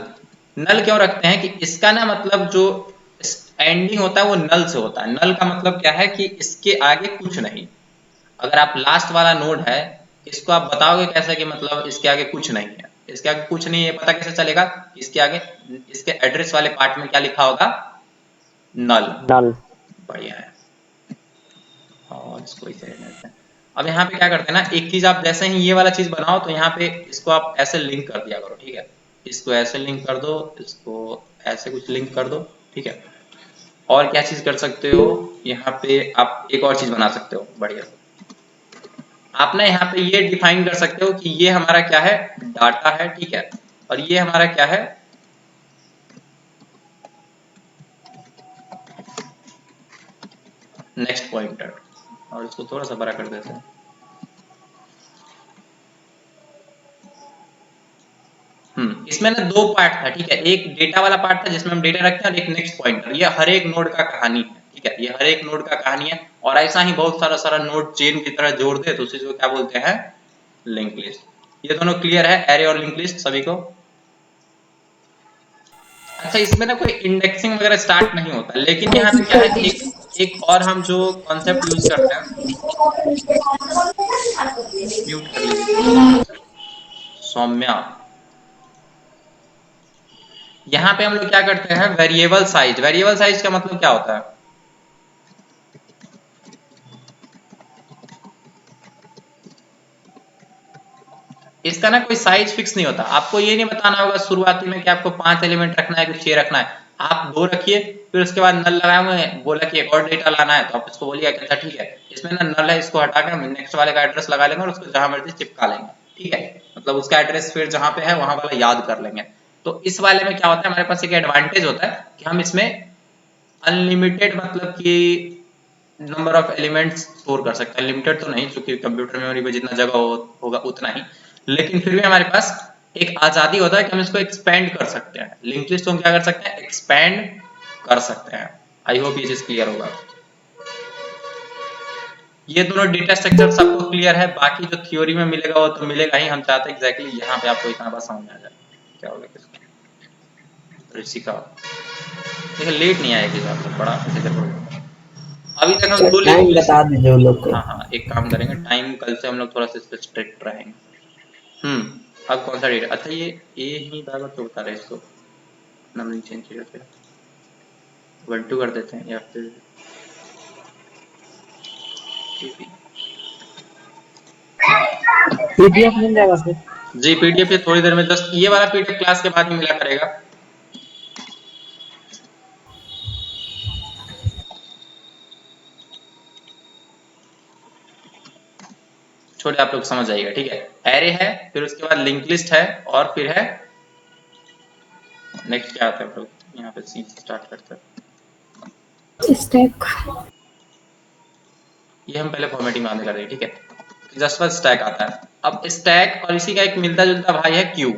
नल क्यों रखते हैं कि इसका ना मतलब जो एंडिंग होता है वो नल से होता है। नल का मतलब क्या है कि इसके आगे कुछ नहीं। अगर आप लास्ट वाला नोड है, इसको आप बताओगे कैसे कि मतलब इसके आगे कुछ नहीं है, इसके आगे कुछ नहीं है, पता कैसे चलेगा, इसके आगे इसके एड्रेस वाले पार्ट में क्या लिखा होगा, नल। नल। बढ़िया है, और इसको इसे रहते हैं। अब यहाँ पे क्या करते हैं ना, एक चीज आप जैसे ही ये वाला चीज बनाओ तो यहाँ पे इसको आप ऐसे लिंक कर दिया करो, ठीक है। इसको ऐसे लिंक कर दो, इसको ऐसे कुछ लिंक कर दो, ठीक है। और क्या चीज कर सकते हो, यहाँ पे आप एक और चीज बना सकते हो, बढ़िया। आप ना यहाँ पे ये डिफाइन कर सकते हो कि ये हमारा क्या है, डाटा है, ठीक है, और ये हमारा क्या है, नेक्स्ट पॉइंटर। और इसको थोड़ा सा बड़ा कर देते हैं। इसमें ना 2 पार्ट था, ठीक है। एक डेटा वाला पार्ट था जिसमें हम डेटा रखते हैं, और एक नेक्स्ट पॉइंटर। ये हर एक नोड का कहानी है, ठीक है, ये हर एक नोड का कहानी है। और ऐसा ही बहुत सारा नोड चेन की तरह जोड़ दे तो उसी को क्या बोलते हैं, लिंक लिस्ट। ये दोनों क्लियर है, एरे और लिंक लिस्ट सभी को। अच्छा, इसमें ना कोई इंडेक्सिंग वगैरह स्टार्ट नहीं होता, लेकिन यहाँ पे क्या है, एक और हम जो कॉन्सेप्ट यूज करते हैं, म्यूट कर लीजिए सौम्या। यहाँ पे हम लोग क्या करते हैं, वेरिएबल साइज। वेरिएबल साइज का मतलब क्या होता है, इसका ना कोई साइज फिक्स नहीं होता। आपको ये नहीं बताना होगा शुरुआती में कि आपको 5 एलिमेंट रखना है कि 6 रखना है। आप 2 रखिए, फिर उसके बाद नल लगाए हुए हैं, बोला कि एक और डेटा लाना है, तो आप इसको बोलिए अच्छा ठीक है, इसमें ना नल है, इसको हटा के हम नेक्स्ट वाले का एड्रेस लगा लेंगे और उसको जहां मर्जी चिपका लेंगे, ठीक है। मतलब उसका एड्रेस फिर जहां पे है वहां वाला याद कर लेंगे। तो इस वाले में क्या होता है, हमारे पास एक एडवांटेज होता है कि हम इसमें अनलिमिटेड मतलब कि नंबर ऑफ एलिमेंट्स स्टोर कर सकते हैं। लिमिटेड तो नहीं, क्योंकि कंप्यूटर मेमोरी पे जितना जगह होगा उतना ही, लेकिन फिर भी हमारे पास एक आजादी होता है कि हम इसको एक्सपेंड कर सकते हैं। लिंक लिस्ट को हम क्या कर सकते हैं, एक्सपेंड कर सकते हैं। आई होप ये चीज क्लियर होगा। ये दोनों डेटा स्ट्रक्चर सबको क्लियर है, बाकी जो थ्योरी में मिलेगा वो तो मिलेगा ही। हम चाहते हैं एग्जैक्टली यहाँ पे आपको इतना बात समझ में आ जाए। क्या होगा किसका, ऋषिका देखिए लेट नहीं आएगी, बड़ा अभी तक हम सर दो टाइम लिस्ट। बता दीजिए उन लोग को। हाँ हाँ, एक काम करेंगे, टाइम कल से हम लोग थोड़ा सा इस पे स्ट्रिक्ट रहेंगे। अब कौन सा डेट? अच्छा ये ही बराबर तो बता रहे हैं, इसको नाम नहीं चेंज करते, 1-2 कर देते हैं, या फिर पीडीएफ मिल जाएगा सर? जी पीडीएफ ये थोड़ी देर में, जस्ट ये वाला पीडीएफ क्लास के बाद ही मिला करेगा। छोटे आप लोग समझ जाइएगा, ठीक है। एरे है, फिर उसके बाद लिंक लिस्ट है, और फिर है नेक्स्ट क्या आता है, हम लोग यहाँ पे सी स्टार्ट करते हैं। स्टैक। ये हम पहले फॉर्मेटिंग बाद में कर देंगे, ठीक है। जस्ट बाद स्टैक आता है। अब स्टैक और इसी का एक मिलता जुलता भाई है क्यू।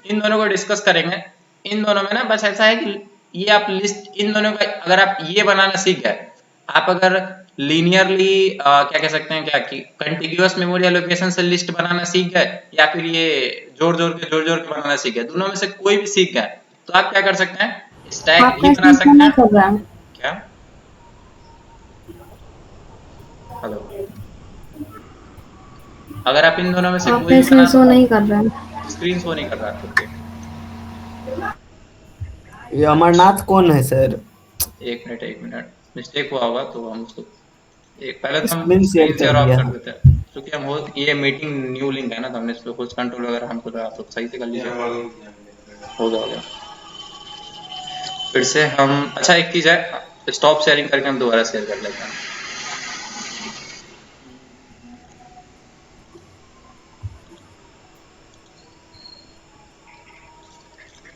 इन दोनों को डिस्कस करेंगे। इन दोनों में ना बस ऐसा है कि ये आप लिस्ट, इन दोनों का अगर आप ये बनाना सीख गए, आप अगर लीनियरली क्या कह सकते हैं, क्या कि कंटिग्यूअस मेमोरी एलोकेशन से लिस्ट बनाना सीख गए, या फिर ये जोड़ जोड़ के बनाना सीख गए, दोनों में से कोई भी सीख गए, तो आप क्या कर सकते हैं, स्टैक भी आपका बना इसमें सकते नहीं हैं। कर रहा है। क्या? हेलो, अगर आप इन दोनों में से आपका कोई भी इसमें बना, शो नहीं कर रहा है। स्क्रीन शो नहीं कर रहा है, ओके। ये अमरनाथ कौन है सर? एक मिनट मिस्टेक हुआ होगा, तो हम उसको एक पहले तो हम स्क्रीन शेयर स्क्रीन कर शेयर ऑफ दिया। कर देते हैं, क्योंकि हम हो ये मीटिंग न्यू लिंक है ना, तो हमने इस पे कुछ कंट्रोल वगैरह हमको लगा, आप लोग सही से कर लीजिए। हो गया। फिर से हम, अच्छा एक चीज है, स्टॉप शेयरिंग करके हम दोबारा शेयर कर लेते हैं।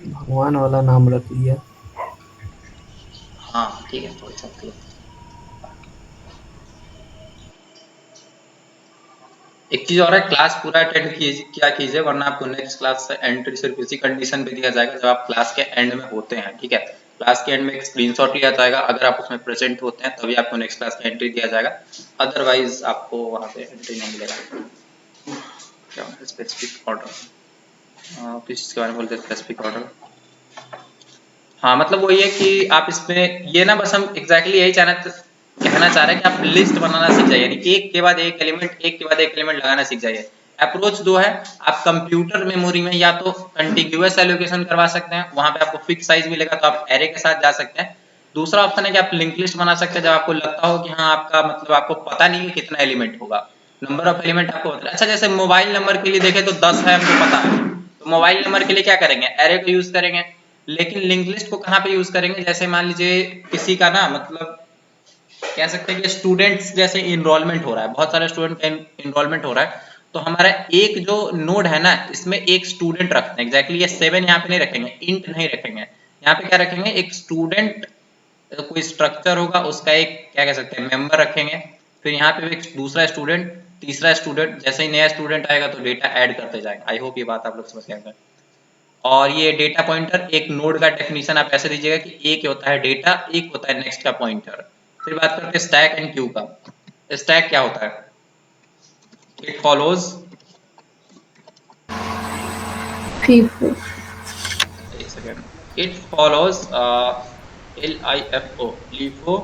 भगवान वाला नाम रख लिया। हाँ ठीक है, कोई बात नहीं। एक चीज और है, क्लास पूरा अटेंड किया कीजिए, वरना आपको नेक्स्ट क्लास से एंट्री सिर्फ इसी कंडीशन पे दिया जाएगा जब आप क्लास के एंड में होते हैं, ठीक है। क्लास के एंड में एक स्क्रीनशॉट लिया जाएगा, अगर आप उसमें प्रेजेंट होते हैं तभी आपको नेक्स्ट क्लास की एंट्री दिया जाएगा, अदरवाइज आपको वहां पे एंट्री नहीं मिलेगा। क्या स्पेसिफिक ऑर्डर, किस चीज के बारे में बोलते हैं स्पेसिफिक ऑर्डर? हाँ मतलब वो ये कि आप इसमें ये ना, बस हम एग्जैक्टली यही कहना चाह रहे हैं कि आप लिस्ट बनाना सीख जाइए, यानी एक के बाद एक एलिमेंट लगाना सीख जाइए। अप्रोच दो है, आप कंप्यूटर मेमोरी में या तो कंटिग्यूअस एलोकेशन करवा सकते हैं, वहां पे आपको फिक्स साइज मिलेगा तो आप एरे के साथ जा सकते हैं। दूसरा ऑप्शन है कि आप लिंक लिस्ट बना सकते हैं, जब आपको लगता हो कि हाँ आपका मतलब आपको पता नहीं है कितना एलिमेंट होगा, नंबर ऑफ एलिमेंट आपको पता। अच्छा जैसे मोबाइल नंबर के लिए देखें तो 10 है, हमको पता है, तो मोबाइल नंबर के लिए क्या करेंगे, एरे को यूज करेंगे। लेकिन लिंक लिस्ट को कहाँ पे यूज करेंगे, जैसे मान लीजिए किसी का ना मतलब कह सकते हैं कि स्टूडेंट्स जैसे इनरोलमेंट हो रहा है, बहुत सारे स्टूडेंट का इनरोलमेंट हो रहा है, तो हमारा एक जो नोड है ना, इसमें एक स्टूडेंट रखते हैं, एग्जैक्टली ये 7 यहाँ पे नहीं रखेंगे, इंट नहीं रखेंगे, यहाँ पे क्या रखेंगे, एक स्टूडेंट कोई स्ट्रक्चर होगा, उसका एक क्या कह सकते हैं मेंबर रखेंगे, फिर यहाँ पे एक दूसरा स्टूडेंट, तीसरा स्टूडेंट, जैसे ही नया स्टूडेंट आएगा तो डेटा ऐड करते जाएंगे। आई होप ये बात आप लोग समझ गए होंगे। और ये डेटा पॉइंटर, एक नोड का डेफिनेशन आप ऐसे दीजिएगा कि एक होता है डेटा, एक होता है नेक्स्ट का पॉइंटर। फिर बात करते हैं स्टैक एंड क्यू का। स्टैक क्या होता है, इट फॉलोज, FIFO। एक second, it follows LIFO LIFO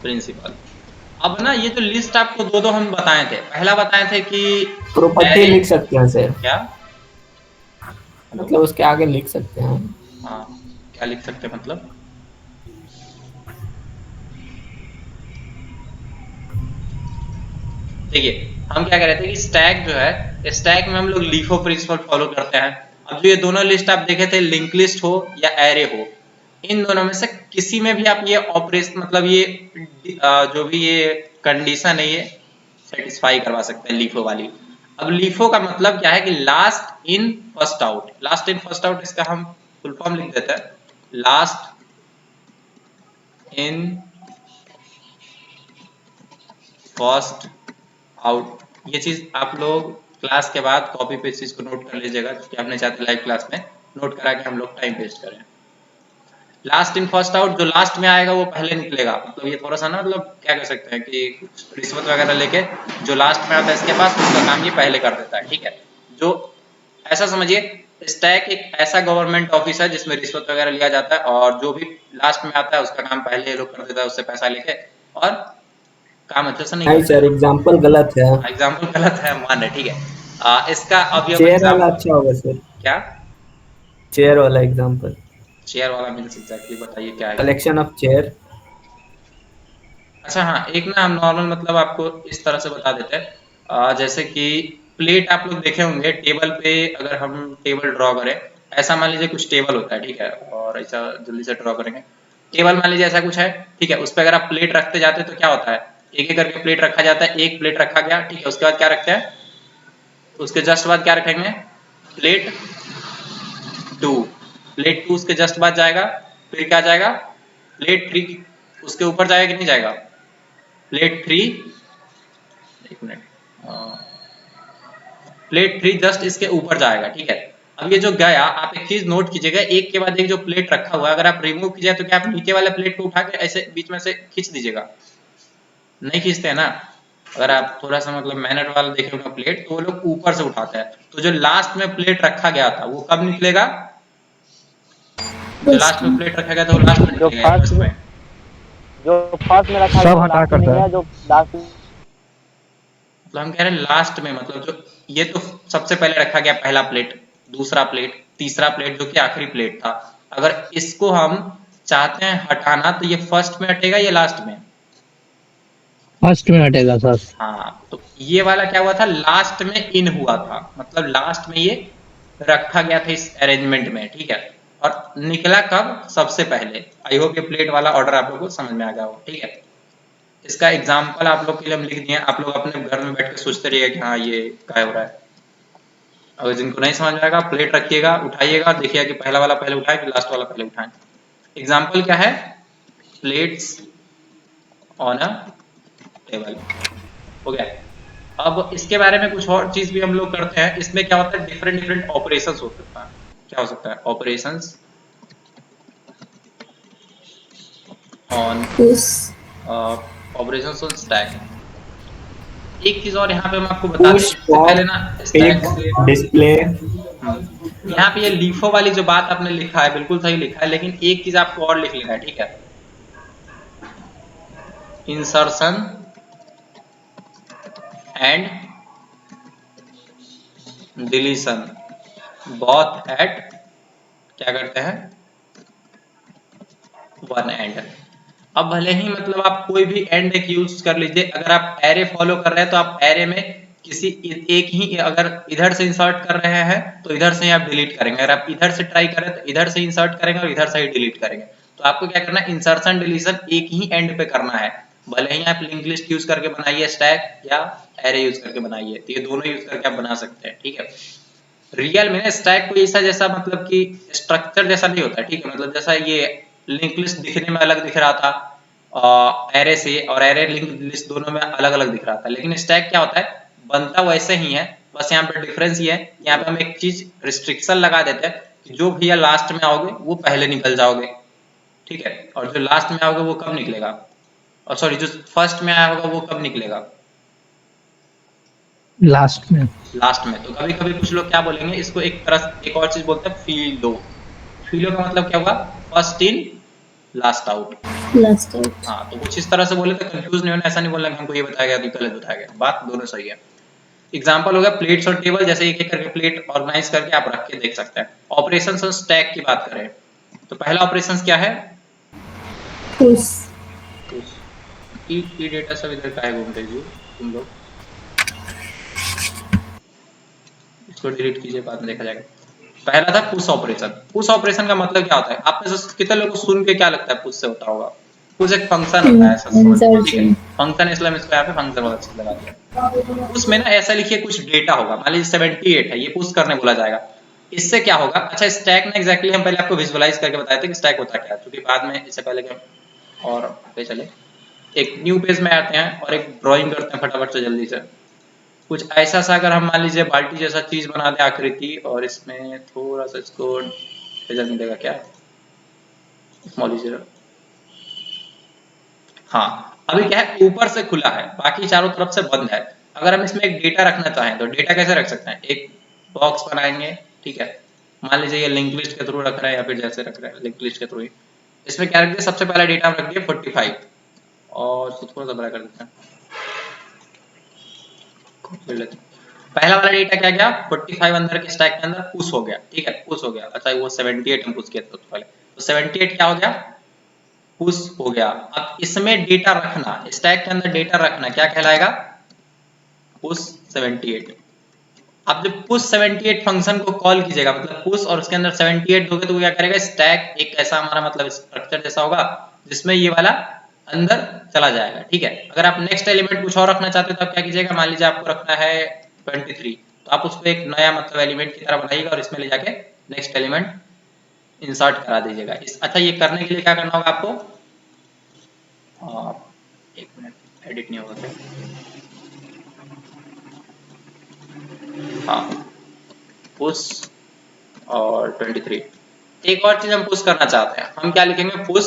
principle. अब ना ये जो लिस्ट आपको दो हम बताए थे, पहला बताए थे कि प्रॉपर्टी लिख सकते हैं सर, क्या, मतलब उसके आगे लिख सकते हैं। हाँ क्या लिख सकते हैं मतलब, देखिए हम क्या कह रहे थे कि स्टैक जो है, स्टैक में हम लोग लीफो प्रिंसिपल फॉलो करते हैं। अब जो ये दोनों लिस्ट आप देखे थे, लिंक लिस्ट हो या एरे हो, इन दोनों में से किसी में भी आप ये ऑपरेशन मतलब ये जो भी ये कंडीशन है ये सेटिस्फाई करवा सकते हैं लीफो वाली। अब लीफो का मतलब क्या है कि last in first out, last in first out, इसका हम फुल फॉर्म लिख देते हैं, लास्ट इन फर्स्ट आउट। ये चीज आप लोग क्लास के बाद कॉपी पेस्ट चीज को नोट कर लीजिएगा, क्योंकि आपने चाहते लाइव क्लास में नोट करा के हम लोग टाइम वेस्ट करें। लास्ट इन फर्स्ट आउट, जो लास्ट में आएगा वो पहले निकलेगा, मतलब ये थोड़ा सा ना मतलब क्या कर सकते हैं कि कुछ रिश्वत वगैरह लेके जो लास्ट में आता है इसके पास, उसका काम ये पहले कर देता है, ठीक है। जो ऐसा समझिए स्टैक एक ऐसा गवर्नमेंट ऑफिस है जिसमें रिश्वत वगैरह लिया जाता है और जो भी लास्ट में आता है उसका काम पहले ये लोग कर देता है, उससे पैसा लेके और काम अच्छे से नहीं नहीं करता सर, एग्जाम्पल गलत है। है। एग्जाम्पल गलत है, मान रहे, ठीक है। इसका अब ये चेयर वाला एग्जाम्पल अच्छा होगा सर। क्या, चेयर वाला एग्जाम्पल। शेयर वाला मीन्स एग्जैक्टली बताइए क्या है। Collection of chair. अच्छा हाँ, एक ना हम नॉर्मल मतलब आपको इस तरह से बता देते हैं, जैसे कि प्लेट आप लोग देखे होंगे टेबल पे, अगर हम टेबल ड्रॉ करें, ऐसा मान लीजिए कुछ टेबल होता है, ठीक है, और ऐसा जल्दी से ड्रॉ करेंगे। टेबल मान लीजिए ऐसा कुछ है, ठीक है, उस पर अगर आप प्लेट रखते जाते हैं तो क्या होता है, एक एक करके प्लेट रखा जाता है, एक प्लेट रखा गया, ठीक है, उसके बाद क्या रखते हैं, उसके जस्ट बाद क्या रखेंगे, प्लेट 2, प्लेट 2 उसके जस्ट बाद जाएगा, फिर क्या जाएगा, प्लेट 3 उसके ऊपर जाएगा कि नहीं जाएगा, प्लेट 3, एक मिनट, प्लेट 3 जस्ट इसके ऊपर जाएगा, ठीक है। अब ये जो गया, आप एक चीज नोट कीजिएगा, एक के बाद एक जो प्लेट रखा हुआ है अगर आप रिमूव कीजिए तो क्या आप नीचे वाले प्लेट को उठा के ऐसे बीच में से खींच दीजिएगा, नहीं खींचते हैं ना। अगर आप थोड़ा सा मतलब मैनर वाला देखे होगा प्लेट, तो वो लोग ऊपर से उठाते हैं, तो जो लास्ट में प्लेट रखा गया था वो कब निकलेगा, जो लास्ट में प्लेट रखा गया था वो लास्ट में जो निकलेगा या फर्स्ट में, फर्स्ट में रखा गया सब वो हटा लास्ट कर में सर। गया, जो लास्ट में मतलब हम कह रहे हैं लास्ट में, मतलब जो ये तो सबसे पहले रखा गया पहला प्लेट, दूसरा प्लेट, तीसरा प्लेट जो कि आखिरी प्लेट था, अगर इसको हम चाहते हैं हटाना तो ये फर्स्ट में हटेगा या लास्ट में, फर्स्ट में हटेगा सर। हाँ, तो ये वाला क्या हुआ था, लास्ट में इन हुआ था, मतलब लास्ट में ये रखा गया था इस अरेंजमेंट में, ठीक है, और निकला कब, सबसे पहले। आई होप ये प्लेट वाला ऑर्डर आप लोग को समझ में आ गया हो, ठीक है। इसका एग्जाम्पल आप लोग के लिए हम लिख दिए, आप लोग अपने घर में बैठ के सोचते रहिए कि हाँ ये क्या हो रहा है। अगर जिनको नहीं समझ में आएगा प्लेट रखिएगा, उठाइएगा, देखिएगा कि पहला वाला पहले उठाए कि लास्ट वाला पहले उठाए। एग्जाम्पल क्या है, प्लेट्स ऑन अ टेबल, हो गया। अब इसके बारे में कुछ और चीज भी हम लोग करते हैं, इसमें क्या होता है, डिफरेंट डिफरेंट ऑपरेशंस हो सकता है, क्या हो सकता है, operations on push, operations on stack. एक चीज और यहाँ पे हम आपको बता दें, पुश, इससे पहले ना पॉप, स्टैक पिक, डिस्प्ले। यहाँ पे ये लीफो वाली जो बात आपने लिखा है बिल्कुल सही लिखा है, लेकिन एक चीज आपको और लिख लेना है, ठीक है, insertion and deletion both at, क्या करते हैं, वन एंड। अब भले ही मतलब आप कोई भी एंड एक यूज कर लीजिए, अगर आप एरे फॉलो कर रहे हैं तो आप एरे में किसी एक ही, अगर इधर से इंसर्ट कर रहे हैं तो इधर से ही आप डिलीट करेंगे, अगर आप इधर से ट्राई करें तो इधर से इंसर्ट करेंगे और इधर से ही डिलीट करेंगे। तो आपको क्या करना है, इंसर्शन डिलीशन एक ही एंड पे करना है, भले ही आप लिंक लिस्ट यूज करके बनाइए स्टैक या एरे यूज करके बनाइए, तो ये दोनों यूज करके आप बना सकते हैं, ठीक है। रियल में स्टैक कोई ऐसा जैसा मतलब कि स्ट्रक्चर जैसा नहीं होता, ठीक है, मतलब जैसा ये लिंक लिस्ट दिखने में अलग दिख रहा था एरे से, और एरे लिंक लिस्ट दोनों में अलग अलग दिख रहा था, लेकिन स्टैक क्या होता है, बनता वैसे ही है, बस यहाँ पे डिफरेंस ये है, यहाँ पे हम एक चीज रिस्ट्रिक्शन लगा देते हैं कि जो भैया लास्ट में आओगे वो पहले निकल जाओगे, ठीक है, और जो लास्ट में आओगे वो कब निकलेगा, और सॉरी जो फर्स्ट में आया होगा वो कब निकलेगा, लास्ट में। लास्ट में। तो कभी कभी कुछ लोग क्या बोलेंगे इसको, एक तरह एक और चीज बोलते हैं फीलो, फीलो का मतलब क्या होगा, first in last out. last out. हाँ, तो कुछ इस तरह से बोले तो कंफ्यूज नहीं होना, ऐसा नहीं बोलना कि हमको ये बताया गया तो गलत बताया गया, बात दोनों सही है। एग्जाम्पल होगा प्लेट्स और टेबल, जैसे एक एक करके प्लेट ऑर्गेनाइज करके आप रख के देख सकते हैं। ऑपरेशंस और स्टैक की बात करें तो पहला ऑपरेशंस क्या है, Push, ई डेटा सब इधर का है, घूम रही हो तुम लोग, इसको डिलीट कीजिए, बाद में देखा जाएगा। पहला था पुश ऑपरेशन। पुश ऑपरेशन का मतलब क्या होता है, आप में से कितने लोगों को सुन के क्या लगता है पुश से होता होगा, पुश एक फंक्शन होता है, ऐसा समझ, ठीक है, फंक्शन, इसलिए हम इसको यहाँ पे फंक्शन वाला चीज लगा दिया। उसमें ना ऐसा लिखिए कुछ डेटा होगा, मान लीजिए 78 है, ये पुश करने बोला जाएगा, इससे क्या होगा। अच्छा, स्टैक में एग्जैक्टली हम पहले आपको विजुअलाइज करके बताए थे कि स्टैक होता क्या है, क्योंकि बाद में इससे पहले कि हम और आगे चले, एक न्यू पेज में आते हैं और एक ड्राइंग करते हैं फटाफट से जल्दी से। कुछ ऐसा सा अगर हम मान लीजिए बाल्टी जैसा चीज बना दे आकृति, और इसमें थोड़ा सा इसको भेजा मिलेगा, क्या स्मॉल जीरो, हाँ, अभी क्या है ऊपर से खुला है, बाकी चारों तरफ से बंद है। अगर हम इसमें एक डेटा रखना चाहें तो डेटा कैसे रख सकते हैं, एक बॉक्स बनाएंगे, ठीक है, मान लीजिए ये लिंक लिस्ट के थ्रू रख रहे हैं या फिर जैसे रख रहे हैं लिंक लिस्ट के थ्रू ही। इसमें क्या रख दिया, सबसे पहला डेटा हम रख दिया 45 और इसको थोड़ा सा बड़ा कर देते हैं। पहला वाला डेटा क्या गया 45 अंदर के स्टैक के अंदर पुश हो गया, ठीक है, पुश हो गया। अच्छा वो 78 हम पुश किया था पहले, तो 78 क्या हो गया, पुश हो गया। अब इसमें डेटा रखना, स्टैक के अंदर डेटा रखना क्या कहलाएगा, पुश 78। अब जब पुश 78 फंक्शन को कॉल कीजिएगा, मतलब पुश और उसके अंदर 78 दोगे तो क्या करेगा, स्टैक एक ऐसा हमारा मतलब स्ट्रक्चर जैसा होगा जिसमें ये वाला अंदर चला जाएगा, ठीक है। अगर आप नेक्स्ट एलिमेंट कुछ और रखना चाहते हो तो आप क्या कीजिएगा, मान लीजिए आपको रखना है 23, तो आप उसको एक नया मतलब एलिमेंट की तरह बनाइएगा और इसमें ले जाके नेक्स्ट एलिमेंट इंसर्ट करा दीजिएगा। अच्छा ये करने के लिए क्या करना होगा आपको, एक मिनट एडिट नहीं होगा क्या, हाँ पुश और 23। एक और चीज हम पुश करना चाहते हैं, हम क्या लिखेंगे, पुश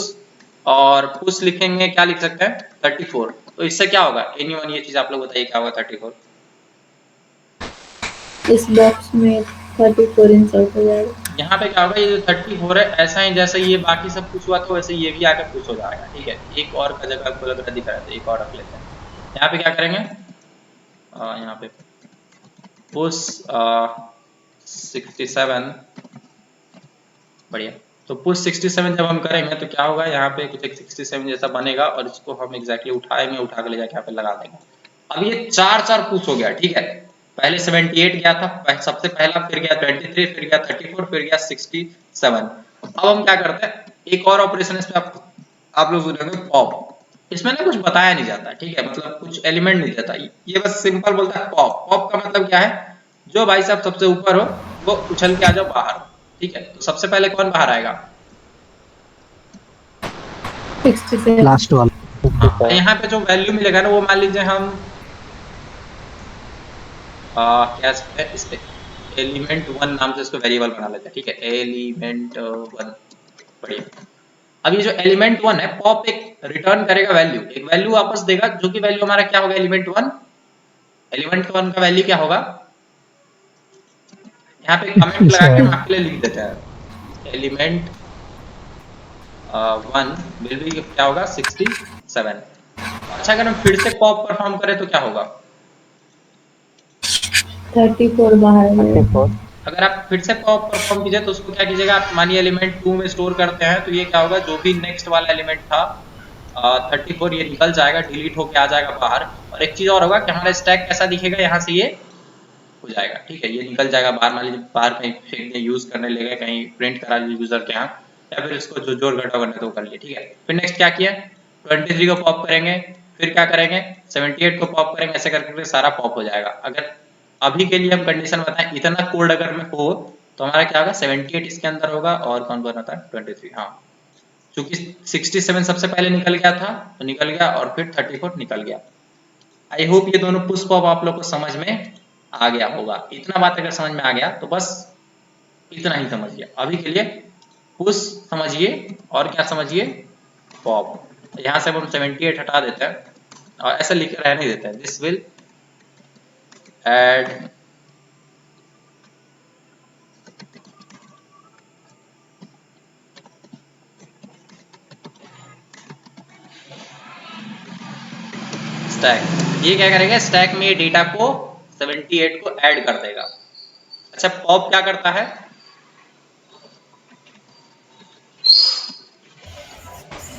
और पुश लिखेंगे, क्या लिख सकते हैं 34। तो इससे क्या होगा, एनीवन ये चीज आप लोग बताइए क्या होगा 34। इस बॉक्स में 34 इंसर्ट हो जाएगा। यहाँ पे क्या होगा, ये जो 34 है ऐसा ही जैसे ये बाकी सब कुछ हुआ तो वैसे ये भी आकर कुछ हो जाएगा, ठीक है। एक और का जगह आपको लग रहा दिख रहा है तो एक और रख लेते हैं। यहाँ पे क्या करेंगे, यहाँ पे पुश 67, बढ़िया। तो पुश 67 जब हम करेंगे तो क्या होगा, यहाँ पे कुछ एक 67 जैसा बनेगा और इसको हम एग्जैक्टली उठाएंगे, उठा के ले जाके यहाँ पे लगा देंगे। अब ये चार पुश हो गया, ठीक है। पहले 78 गया था सबसे पहला, फिर गया 23, फिर गया 34, फिर गया 67। अब हम क्या करते हैं, एक और ऑपरेशन इस पे आप लोग सुनेंगे, पॉप। इसमें ना कुछ बताया नहीं जाता, ठीक है, मतलब कुछ एलिमेंट नहीं देता, ये बस सिंपल बोलता है पॉप। पॉप का मतलब क्या है, जो भाई साहब सबसे ऊपर हो वो उछल के आ जाओ बाहर, ठीक है। तो सबसे पहले कौन बाहर आएगा, 67 लास्ट वाला। हाँ, यहाँ पे जो वैल्यू मिलेगा ना वो मान लीजिए हम क्या इस पे एलिमेंट 1 नाम से इसको वेरिएबल बना लेते हैं, ठीक है, एलिमेंट 1, बढ़िया। अब ये जो एलिमेंट 1 है, पॉप एक रिटर्न करेगा वैल्यू, एक वैल्यू वापस देगा, जो कि वैल्यू हमारा क्या होगा, एलिमेंट 1। एलिमेंट 1 का वैल्यू क्या होगा, यहाँ पे कमेंट लगा के हम आपके लिए लिख देते हैं, एलिमेंट 1 विल बी क्या होगा 67। अच्छा अगर हम फिर से पॉप परफॉर्म करें तो क्या होगा, 34 बाहर है। 34 अगर आप फिर से पॉप परफॉर्म कीजिए तो उसको क्या कीजिएगा, आप मानिए एलिमेंट 2 में स्टोर करते हैं तो ये क्या होगा, जो भी नेक्स्ट वाला एलिमेंट था 34 ये निकल जाएगा, डिलीट होके आ जाएगा बाहर। और एक चीज और होगा कि हमारा स्टैक कैसा दिखेगा, यहाँ से ये हो जाएगा, ठीक है, ये निकल जाएगा बाहर। मान लीजिए बाहर कहीं फेंकने यूज करने लगे, कहीं प्रिंट करा लीजिए यूजर के यहाँ, या फिर इसको जो जोड़ घटाव करना तो कर लिए, ठीक है। फिर नेक्स्ट क्या किया, 23 को पॉप करेंगे, फिर क्या करेंगे 78 को पॉप करेंगे, ऐसे करके सारा पॉप हो जाएगा। अगर अभी के लिए हम कंडीशन बताएं, इतना कोड अगर में हो तो हमारा क्या होगा, 78 इसके अंदर होगा और कौन कौन होता है 23, हाँ चूंकि 67 सबसे पहले निकल गया था तो निकल गया और फिर 34 निकल गया। आई होप ये दोनों पुश पॉप आप लोग को समझ में आ गया होगा। इतना बात अगर समझ में आ गया तो बस इतना ही समझिए अभी के लिए, पुश समझिए और क्या समझिए, पॉप। यहाँ से हम 78 हटा देते हैं और ऐसा लिख रहने देते हैं, दिस विल ऐड स्टैक। ये क्या करेगा, स्टैक में ये डेटा को 78 को ऐड कर देगा। अच्छा पॉप क्या करता है,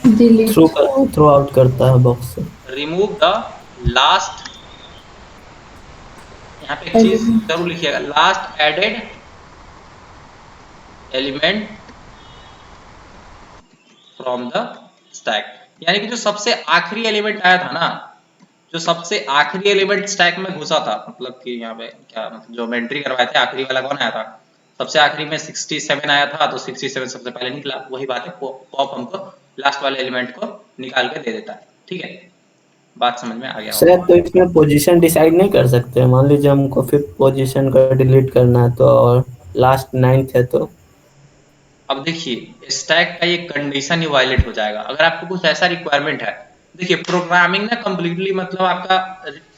डिलीट थ्रो आउट करता है बॉक्स से। रिमूव द लास्ट, यहाँ पे एक चीज जरूर लिखिएगा, last added element from the stack. यानी कि जो सबसे आखिरी एलिमेंट आया था ना, जो सबसे आखिरी एलिमेंट स्टैक में घुसा था, मतलब कि यहाँ पे क्या मतलब जो हम एंट्री करवाए थे आखिरी वाला कौन आया था, सबसे आखिरी में 67 आया था, तो 67 सबसे पहले निकला, वही बात है, पॉप हमको लास्ट वाले एलिमेंट को निकाल के दे देता है, ठीक है। बात समझ में आ गया सर तो इसमें पोजीशन डिसाइड नहीं कर सकते, मान लीजिए हमको 5th पोजीशन का डिलीट करना है तो, और लास्ट 9th है तो। अब देखिए स्टैक का ये कंडीशन ही वायलेट हो जाएगा अगर आपको कुछ ऐसा रिक्वायरमेंट है। देखिए प्रोग्रामिंग ना कम्प्लीटली मतलब आपका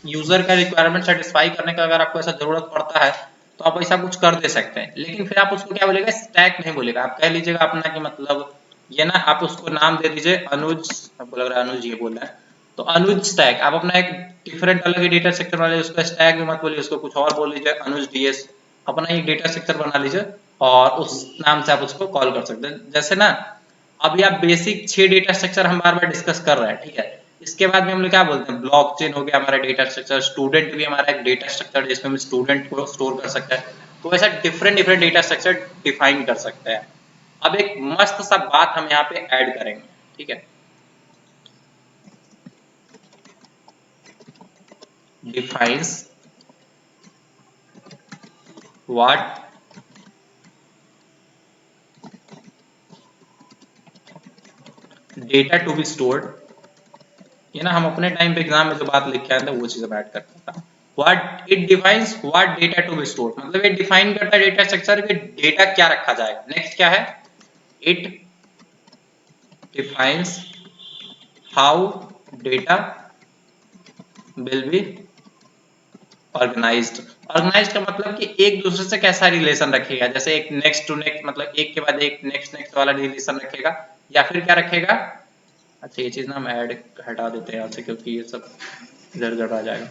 यूजर का रिक्वायरमेंट सेटिस्फाई करने का अगर आपको ऐसा जरूरत पड़ता है तो आप ऐसा कुछ कर दे सकते हैं। लेकिन फिर आप उसको क्या बोलेगा, स्टैक नहीं बोलेगा, आप कह लीजिएगा अपना कि मतलब ये ना, आप उसको नाम दे दीजिए अनुज, आपको लग रहा है अनुज ये बोल रहा है, तो अनुज स्टैक। आप अपना एक डिफरेंट अलग ही डेटा स्ट्रक्चर बना लीजिए, उसको स्टैक भी मत बोलिए, उसको कुछ और बोल लीजिए, अनुज डीएस, अपना एक डेटा स्ट्रक्चर बना लीजिए और उस नाम से आप उसको कॉल कर सकते हैं। जैसे ना अभी आप बेसिक 6 डेटा स्ट्रक्चर हम बार बार डिस्कस कर रहे हैं, ठीक है। इसके बाद में हम लोग क्या बोलते हैं, ब्लॉकचेन हो गया हमारा डेटा स्ट्रक्चर, स्टूडेंट भी हमारा एक डेटा स्ट्रक्चर जिसमें हम स्टूडेंट को स्टोर कर सकते हैं। तो ऐसा different different data structure define कर सकते हैं। अब एक मस्त सा बात हम यहाँ पे ऐड करेंगे, ठीक है। Defines what data to be stored, ये ना हम अपने टाइम पे एग्जाम में जो बात लिख के आए थे वो चीज हम ऐड करता था। What it defines what data to be stored, मतलब ये डिफाइन करता है डेटा स्ट्रक्चर कि डेटा क्या रखा जाएगा। नेक्स्ट क्या है, it defines how data will be organized. Organized का मतलब कि एक दूसरे से कैसा रिलेशन रखेगा, जैसे एक नेक्स्ट टू नेक्स्ट, मतलब एक के बाद एक नेक्स्ट नेक्स्ट वाला रिलेशन रखेगा, या फिर क्या रखेगा। अच्छा ये चीज ना हम ऐड हटा देते हैं यहाँ से, क्योंकि ये सब इधर उधर आ जाएगा,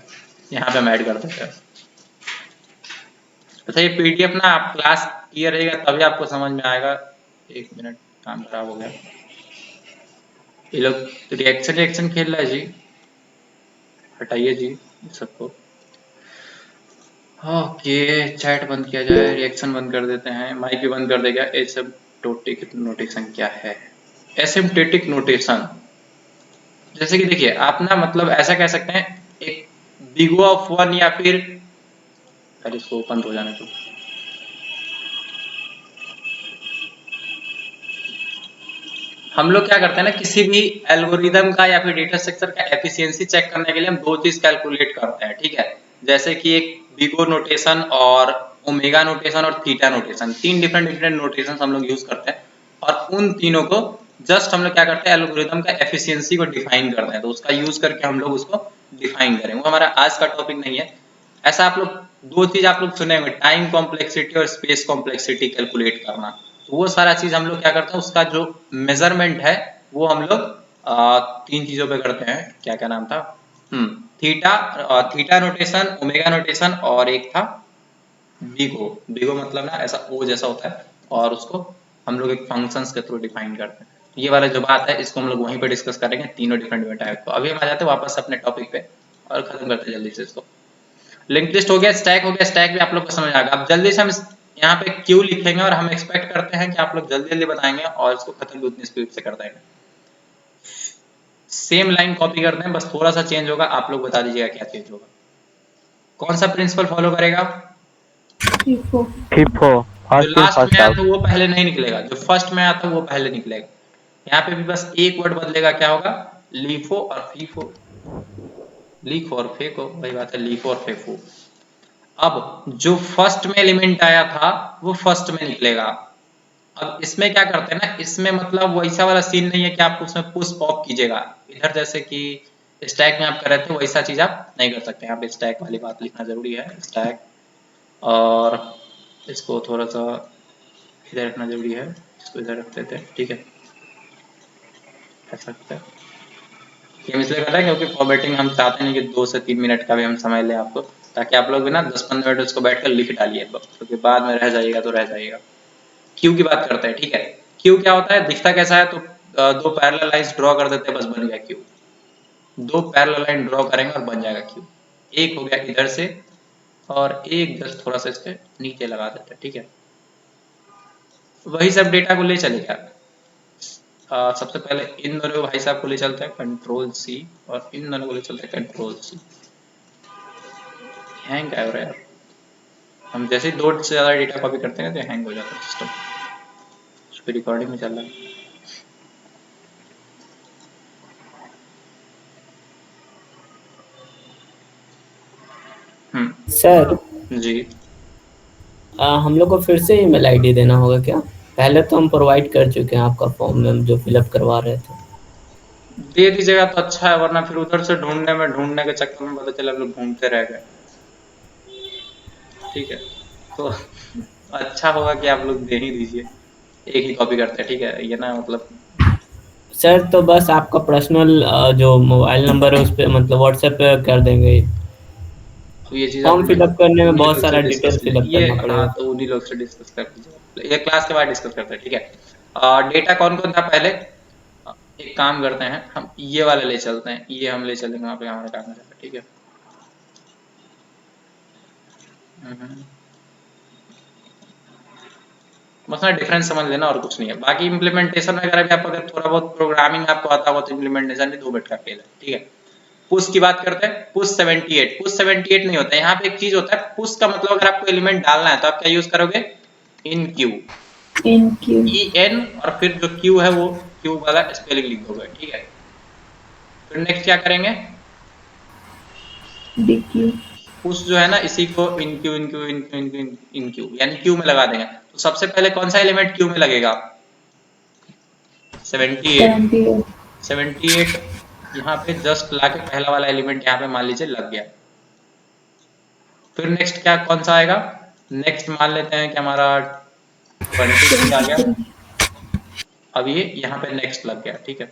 यहाँ पे हम ऐड कर देते हैं। अच्छा ये पीडीएफ ना आप क्लास क्लियर रहेगा तभी आपको समझ में आएगा। एक मिनट, काम खराब हो गया, ये लोग रिएक्शन खेल रहा है जी, हटाइए जी सबको। ओके चैट बंद किया जाए, रिएक्शन बंद कर देते हैं, माइक भी बंद कर देगा। एसिम्प्टोटिक नोटेशन क्या है, एसिम्प्टोटिक नोटेशन, जैसे कि देखिए आप ना मतलब ऐसा कह सकते हैं एक बिग O ऑफ 1 या फिर, पहले इसको ओपन हो जाने दो। हम लोग क्या करते हैं ना, किसी भी एल्गोरिदम का या फिर डेटा स्ट्रक्चर का एफिशिएंसी चेक करने के लिए हम दो चीज कैलकुलेट करते हैं, ठीक है। जैसे कि एक बिग O नोटेशन और ओमेगा नोटेशन और थीटा नोटेशन, तीन डिफरेंट नोटेशन हम लोग यूज करते हैं, और उन तीनों को जस्ट हम लोग क्या करते हैं, एल्गोरिदम का एफिशिएंसी को डिफाइन करते हैं, तो उसका यूज करके हम लोग उसको डिफाइन करें। वो हमारा आज का टॉपिक नहीं है। ऐसा आप लोग दो चीज आप लोग सुने होंगे, टाइम कॉम्प्लेक्सिटी और स्पेस कॉम्प्लेक्सिटी कैलकुलेट करना, तो वो सारा चीज हम लोग क्या करते हैं, उसका जो मेजरमेंट है वो हम लोग तीन चीजों पे करते हैं। क्या क्या नाम था, थीटा नोटेशन, ओमेगा नोटेशन, और एक था बिगो। बिगो मतलब ना ऐसा ओ जैसा होता है, और उसको हम लोग एक फंक्शंस के थ्रू डिफाइन करते हैं। ये वाला जो बात है इसको हम लोग वहीं पे डिस्कस करेंगे, तीनों डिफरेंट टाइप को। अभी हम आ जाते हैं वापस अपने टॉपिक पे और खत्म करते हैं जल्दी से इसको। लिंक लिस्ट हो गया, स्टैक हो गया, स्टैक भी आप लोग को समझ आ गया। अब जल्दी से हम यहाँ पे क्यू लिखेंगे और हम एक्सपेक्ट करते हैं कि आप लोग जल्दी जल्दी बताएंगे और इसको खत्म भी उतनी स्पीड से कर देंगे। सेम लाइन कॉपी करते हैं, बस थोड़ा सा चेंज होगा, आप लोग बता दीजिएगा क्या चेंज होगा। कौन सा प्रिंसिपल फॉलो करेगा, FIFO। FIFO, जो फर्स्ट इन लास्ट फर्स्ट में आया आउट। था वो पहले नहीं निकलेगा, जो फर्स्ट में आया था वो पहले निकलेगा। यहाँ पे भी बस एक वर्ड बदलेगा, क्या होगा, लीफो और फीफो। लीफो और फेको, वही बात है, लीफो और फेफो। अब जो फर्स्ट में एलिमेंट आया था वो फर्स्ट में निकलेगा। अब इसमें क्या करते हैं ना, इसमें मतलब वैसा वाला सीन नहीं है कि आपको उसमें पुश पॉप कीजिएगा इधर, जैसे कि स्टैक में आप कर रहे थे वैसा चीज आप नहीं कर सकते। यहाँ पे स्टैक वाली बात लिखना जरूरी है, स्टैक, और इसको थोड़ा सा इधर रखना जरूरी है, इसको इधर रख देते हैं, ठीक है। ऐसा करते हैं, ये इसलिए कर रहे हैं क्योंकि फॉर्मेटिंग हम चाहते नहीं कि 2 से 3 मिनट का भी हम समय लें आपको, ताकि आप लोग भी ना 10-15 मिनट उसको बैठकर लिख डालिए, क्योंकि बाद में रह जाइएगा तो रह जाइएगा। क्यू की बात करते हैं, ठीक है। क्यू क्या होता है, दिखता कैसा है, तो दो पैरेलल लाइंस ड्रॉ कर देते हैं, बस बन गया क्यू। दो पैरेलल लाइन ड्रॉ करेंगे और बन जाएगा क्यू। एक हो गया इधर से, और एक जस्ट थोड़ा सा इसके नीचे लगा देते हैं, ठीक है। वही सब डेटा को ले चलेगा। सबसे पहले इन दोनों भाई साहब को ले चलते हैं कंट्रोल सी, और इन दोनों को ले चलते हैं कंट्रोल सी। हैंग क्या हो रहा है यार, हम जैसे ही 2 से ज्यादा डेटा कॉपी करते हैं तो हैंग हो जाता है सिस्टम। उस पर रिकॉर्डिंग में चल रहा है। सर जी हम लोग को फिर से ईमेल आईडी देना होगा क्या? पहले तो हम प्रोवाइड कर चुके हैं आपका फॉर्म में जो फिलअप करवा रहे थे। दे दीजिएगा तो अच्छा है, वरना फिर उधर से ढूंढने के चक्कर में पता चला हम लोग घूमते रह गए, ठीक है। तो अच्छा होगा कि आप लोग दे ही दीजिए, एक ही कॉपी करते हैं, ठीक है, ये ना मतलब। सर तो बस आपका पर्सनल जो मोबाइल नंबर है उस पे मतलब व्हाट्सएप पे कर देंगे। तो ये चीज़ आप फॉर्म फिलअप करने में उन्हीं बहुत लोग से सारा डिस्कस डिटेल कीजिए, फिलअप ये करना हाँ, पड़ेगा। तो उन्हीं लोग से डिस्कस कर लीजिए, ये क्लास के बाद डिस्कस करते हैं, ठीक है। डेटा कौन कौन था पहले, एक काम करते हैं, हम ये वाले ले चलते हैं, ये हम ले चलेंगे वहाँ पे हमारा काम हो जाएगा, ठीक है। हम्म। बस ना डिफरेंस समझ लेना और कुछ नहीं है, बाकी इम्प्लीमेंटेशन वगैरह भी आप अगर थोड़ा बहुत प्रोग्रामिंग आपको आता हो तो इम्प्लीमेंटेशन भी 2 मिनट का खेल है, ठीक है। पुश की बात करते हैं, पुश 78, पुश 78 नहीं होता है, यहाँ पे एक चीज होता है, पुश का मतलब अगर आपको एलिमेंट डालना है तो आप क्या यूज करोगे, इन क्यू, इन क्यू ई एन, और फिर जो क्यू है वो क्यू वाला स्पेलिंग लिख दोगे, ठीक है। फिर नेक्स्ट क्या करेंगे, डी क्यू पुश जो है ना इसी को इन Q in Q in Q in Q in Q यानी क्यू में लगा देंगे। तो सबसे पहले कौन सा एलिमेंट क्यू में लगेगा, 78, 78 78 यहाँ पे जस्ट लाके पहला वाला एलिमेंट यहाँ पे मान लीजिए लग गया। फिर नेक्स्ट क्या कौन सा आएगा, नेक्स्ट मान लेते हैं कि हमारा 23 आ गया, 23 अब ये यहाँ पे नेक्स्ट लग गया, ठीक है।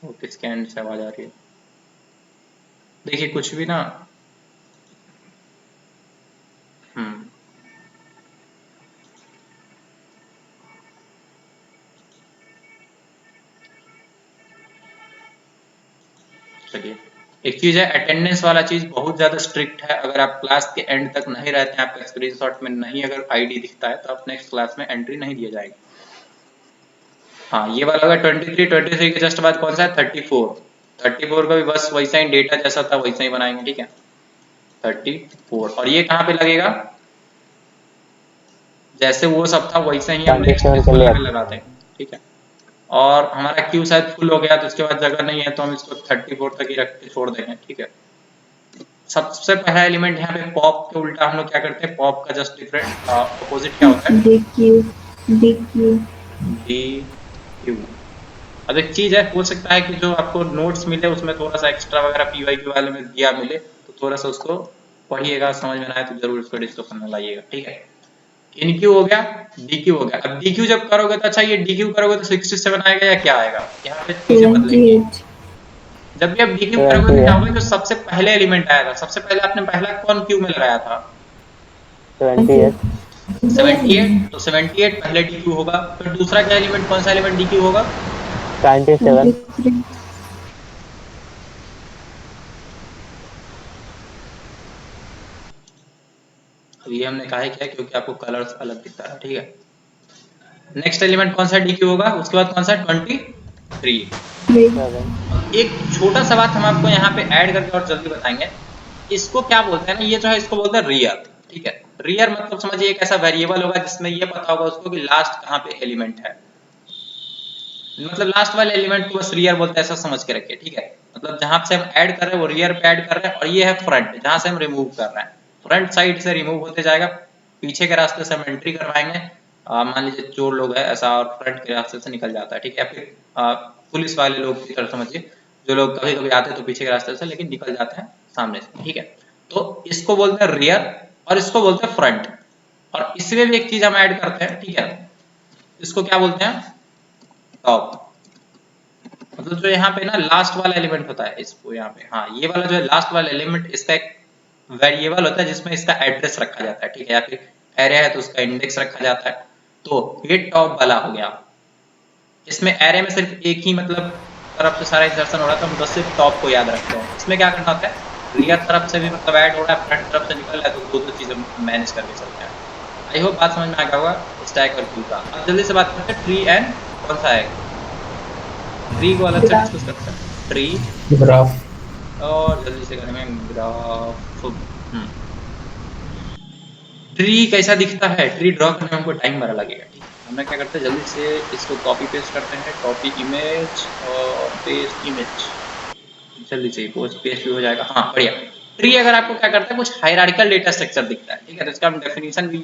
वो किसके एंड से आवाज आ रही है, देखिए कुछ भी ना। हम्म, चलिए, एक चीज है अटेंडेंस वाला चीज बहुत ज्यादा स्ट्रिक्ट है, अगर आप क्लास के एंड तक नहीं रहते हैं, आपका स्क्रीनशॉट में नहीं अगर आईडी दिखता है तो आप नेक्स्ट क्लास में एंट्री नहीं दिए जाएंगे। हाँ ये वाला होगा 23, 23 के जस्ट बाद कौन सा है 34, 34 का भी बस वैसा ही डेटा जैसा था वैसा ही बनाएंगे, ठीक है। 34 और ये कहाँ पे लगेगा, जैसे वो सब था वैसे ही हम नेक्स्ट 27 इस के वाले लिए में लगाते हैं, ठीक है। और हमारा क्यू शायद फुल हो गया तो उसके बाद जगह नहीं है तो हम इसको 34 तक ही रख के छोड़ देंगे, ठीक है। सबसे पहला एलिमेंट यहाँ पे पॉप के उल्टा हम लोग क्या करते हैं, पॉप का जस्ट डिफरेंट अपोजिट क्या होता है, D Q D Q D Q. अब एक चीज है, हो सकता है कि जो आपको नोट्स मिले उसमें थोड़ा सा एक्स्ट्रा वगैरह पीवाई क्यू वाले में दिया मिले, तो थोड़ा सा उसको पढ़िएगा, समझ में ना आए तो जरूर उसको डिस्कशन में लाइएगा, ठीक है। इन क्यू हो गया, डी क्यू हो गया। अब डी क्यू जब करोगे तो अच्छा ये डी क्यू करोगे तो 67 आएगा या क्या आएगा, यहाँ पे चीजें बदलेंगी। 78 जब भी आप डी क्यू करोगे तो क्या होगा, जो सबसे पहले एलिमेंट आएगा, सबसे पहले आपने पहला कौन क्यू में लगाया था 78 78, तो 78 पहले डी क्यू होगा। फिर दूसरा क्या एलिमेंट, कौन सा एलिमेंट डी क्यू होगा, 97 23 अब ये हमने कहा है क्या, क्योंकि आपको कलर्स अलग दिखता है, ठीक है। नेक्स्ट एलिमेंट कौन सा डी क्यू होगा, उसके बाद कौन सा 23। 7 एक छोटा सा बात हम आपको यहाँ पे ऐड करके और जल्दी बताएंगे, इसको क्या बोलते हैं ना, ये जो है इसको बोलते हैं रियर, ठीक है। रियर मतलब समझिए एक ऐसा वेरिएबल होगा जिसमें ये पता होगा उसको कि लास्ट कहाँ पे एलिमेंट है, मतलब लास्ट वाले एलिमेंट को बस रियर बोलते हैं, ऐसा समझ के रखिए, ठीक है। मतलब जहां से हम ऐड कर रहे हैं वो रियर पे ऐड कर रहे हैं, और ये है फ्रंट जहां से हम रिमूव कर रहे हैं, फ्रंट साइड से रिमूव होते जाएगा, पीछे के रास्ते से हम एंट्री करवाएंगे, मान लीजिए चोर लोग है ऐसा और फ्रंट के रास्ते से निकल जाता है, ठीक है। फिर पुलिस वाले लोग की तरह समझिए, जो लोग कभी कभी आते हैं तो पीछे के रास्ते से लेकिन निकल जाते हैं सामने से, ठीक है। तो इसको बोलते हैं रियर और इसको बोलते हैं फ्रंट। और इसमें भी एक चीज हम ऐड करते हैं, ठीक है, इसको क्या बोलते हैं, टॉप। मतलब जो यहाँ पे ना लास्ट वाला एलिमेंट होता है, इसको यहाँ पे, हाँ ये वाला जो है लास्ट वाला एलिमेंट, इसका एक वेरिएबल होता है जिसमें इसका एड्रेस रखा जाता है, ठीक है, या फिर एरे है तो उसका इंडेक्स रखा जाता है। तो ये टॉप वाला हो गया, इसमें एरे में सिर्फ एक ही मतलब तरफ से सारा इंसर्शन हो रहा था, हम बस सिर्फ टॉप को याद रखते हैं। इसमें क्या करना होता है, रियर तरफ से भी मतलब ऐड हो रहा है, फ्रंट तरफ से निकल रहा है, तो दो चीजें मैनेज करके चलते हैं। आई होप बात समझ में आ गया होगा स्टैक और क्यू का। अब जल्दी से बात करते हैं ट्री एंड कौन सा है, ट्री को अलग से डिस्कस करते हैं, ट्री ग्राफ और जल्दी से करेंगे ग्राफ। ट्री कैसा दिखता है, ट्री ड्रॉ करने में हमको टाइम बड़ा लगेगा, ठीक है। हम क्या करते हैं जल्दी से इसको कॉपी पेस्ट करते हैं, कॉपी इमेज और पेस्ट इमेज, जल्दी से पोस्ट पेस्ट भी हो जाएगा, हाँ बढ़िया। ट्री अगर आपको क्या करता है, कुछ हायरार्किकल डेटा स्ट्रक्चर दिखता है, ठीक है, तो इसका हम डेफिनेशन भी,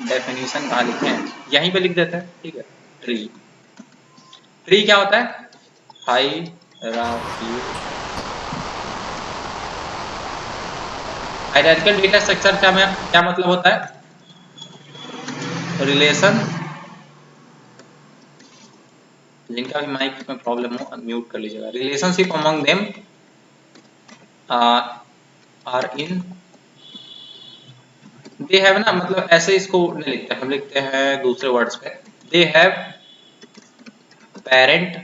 डेफिनेशन कहाँ लिखे हैं, यहीं पे लिख देते हैं, ठीक है। ट्री, ट्री क्या होता है, हायरार्की, हायरार्किकल डेटा स्ट्रक्चर क्या मतलब होता है, रिलेशन, जिनका भी माइक में प्रॉब्लम हो म्यूट कर लीजिएगा। Relationship among them are in, they have ना, मतलब ऐसे इसको नहीं लिखते, हम लिखते हैं दूसरे वर्ड्स पे। They have parent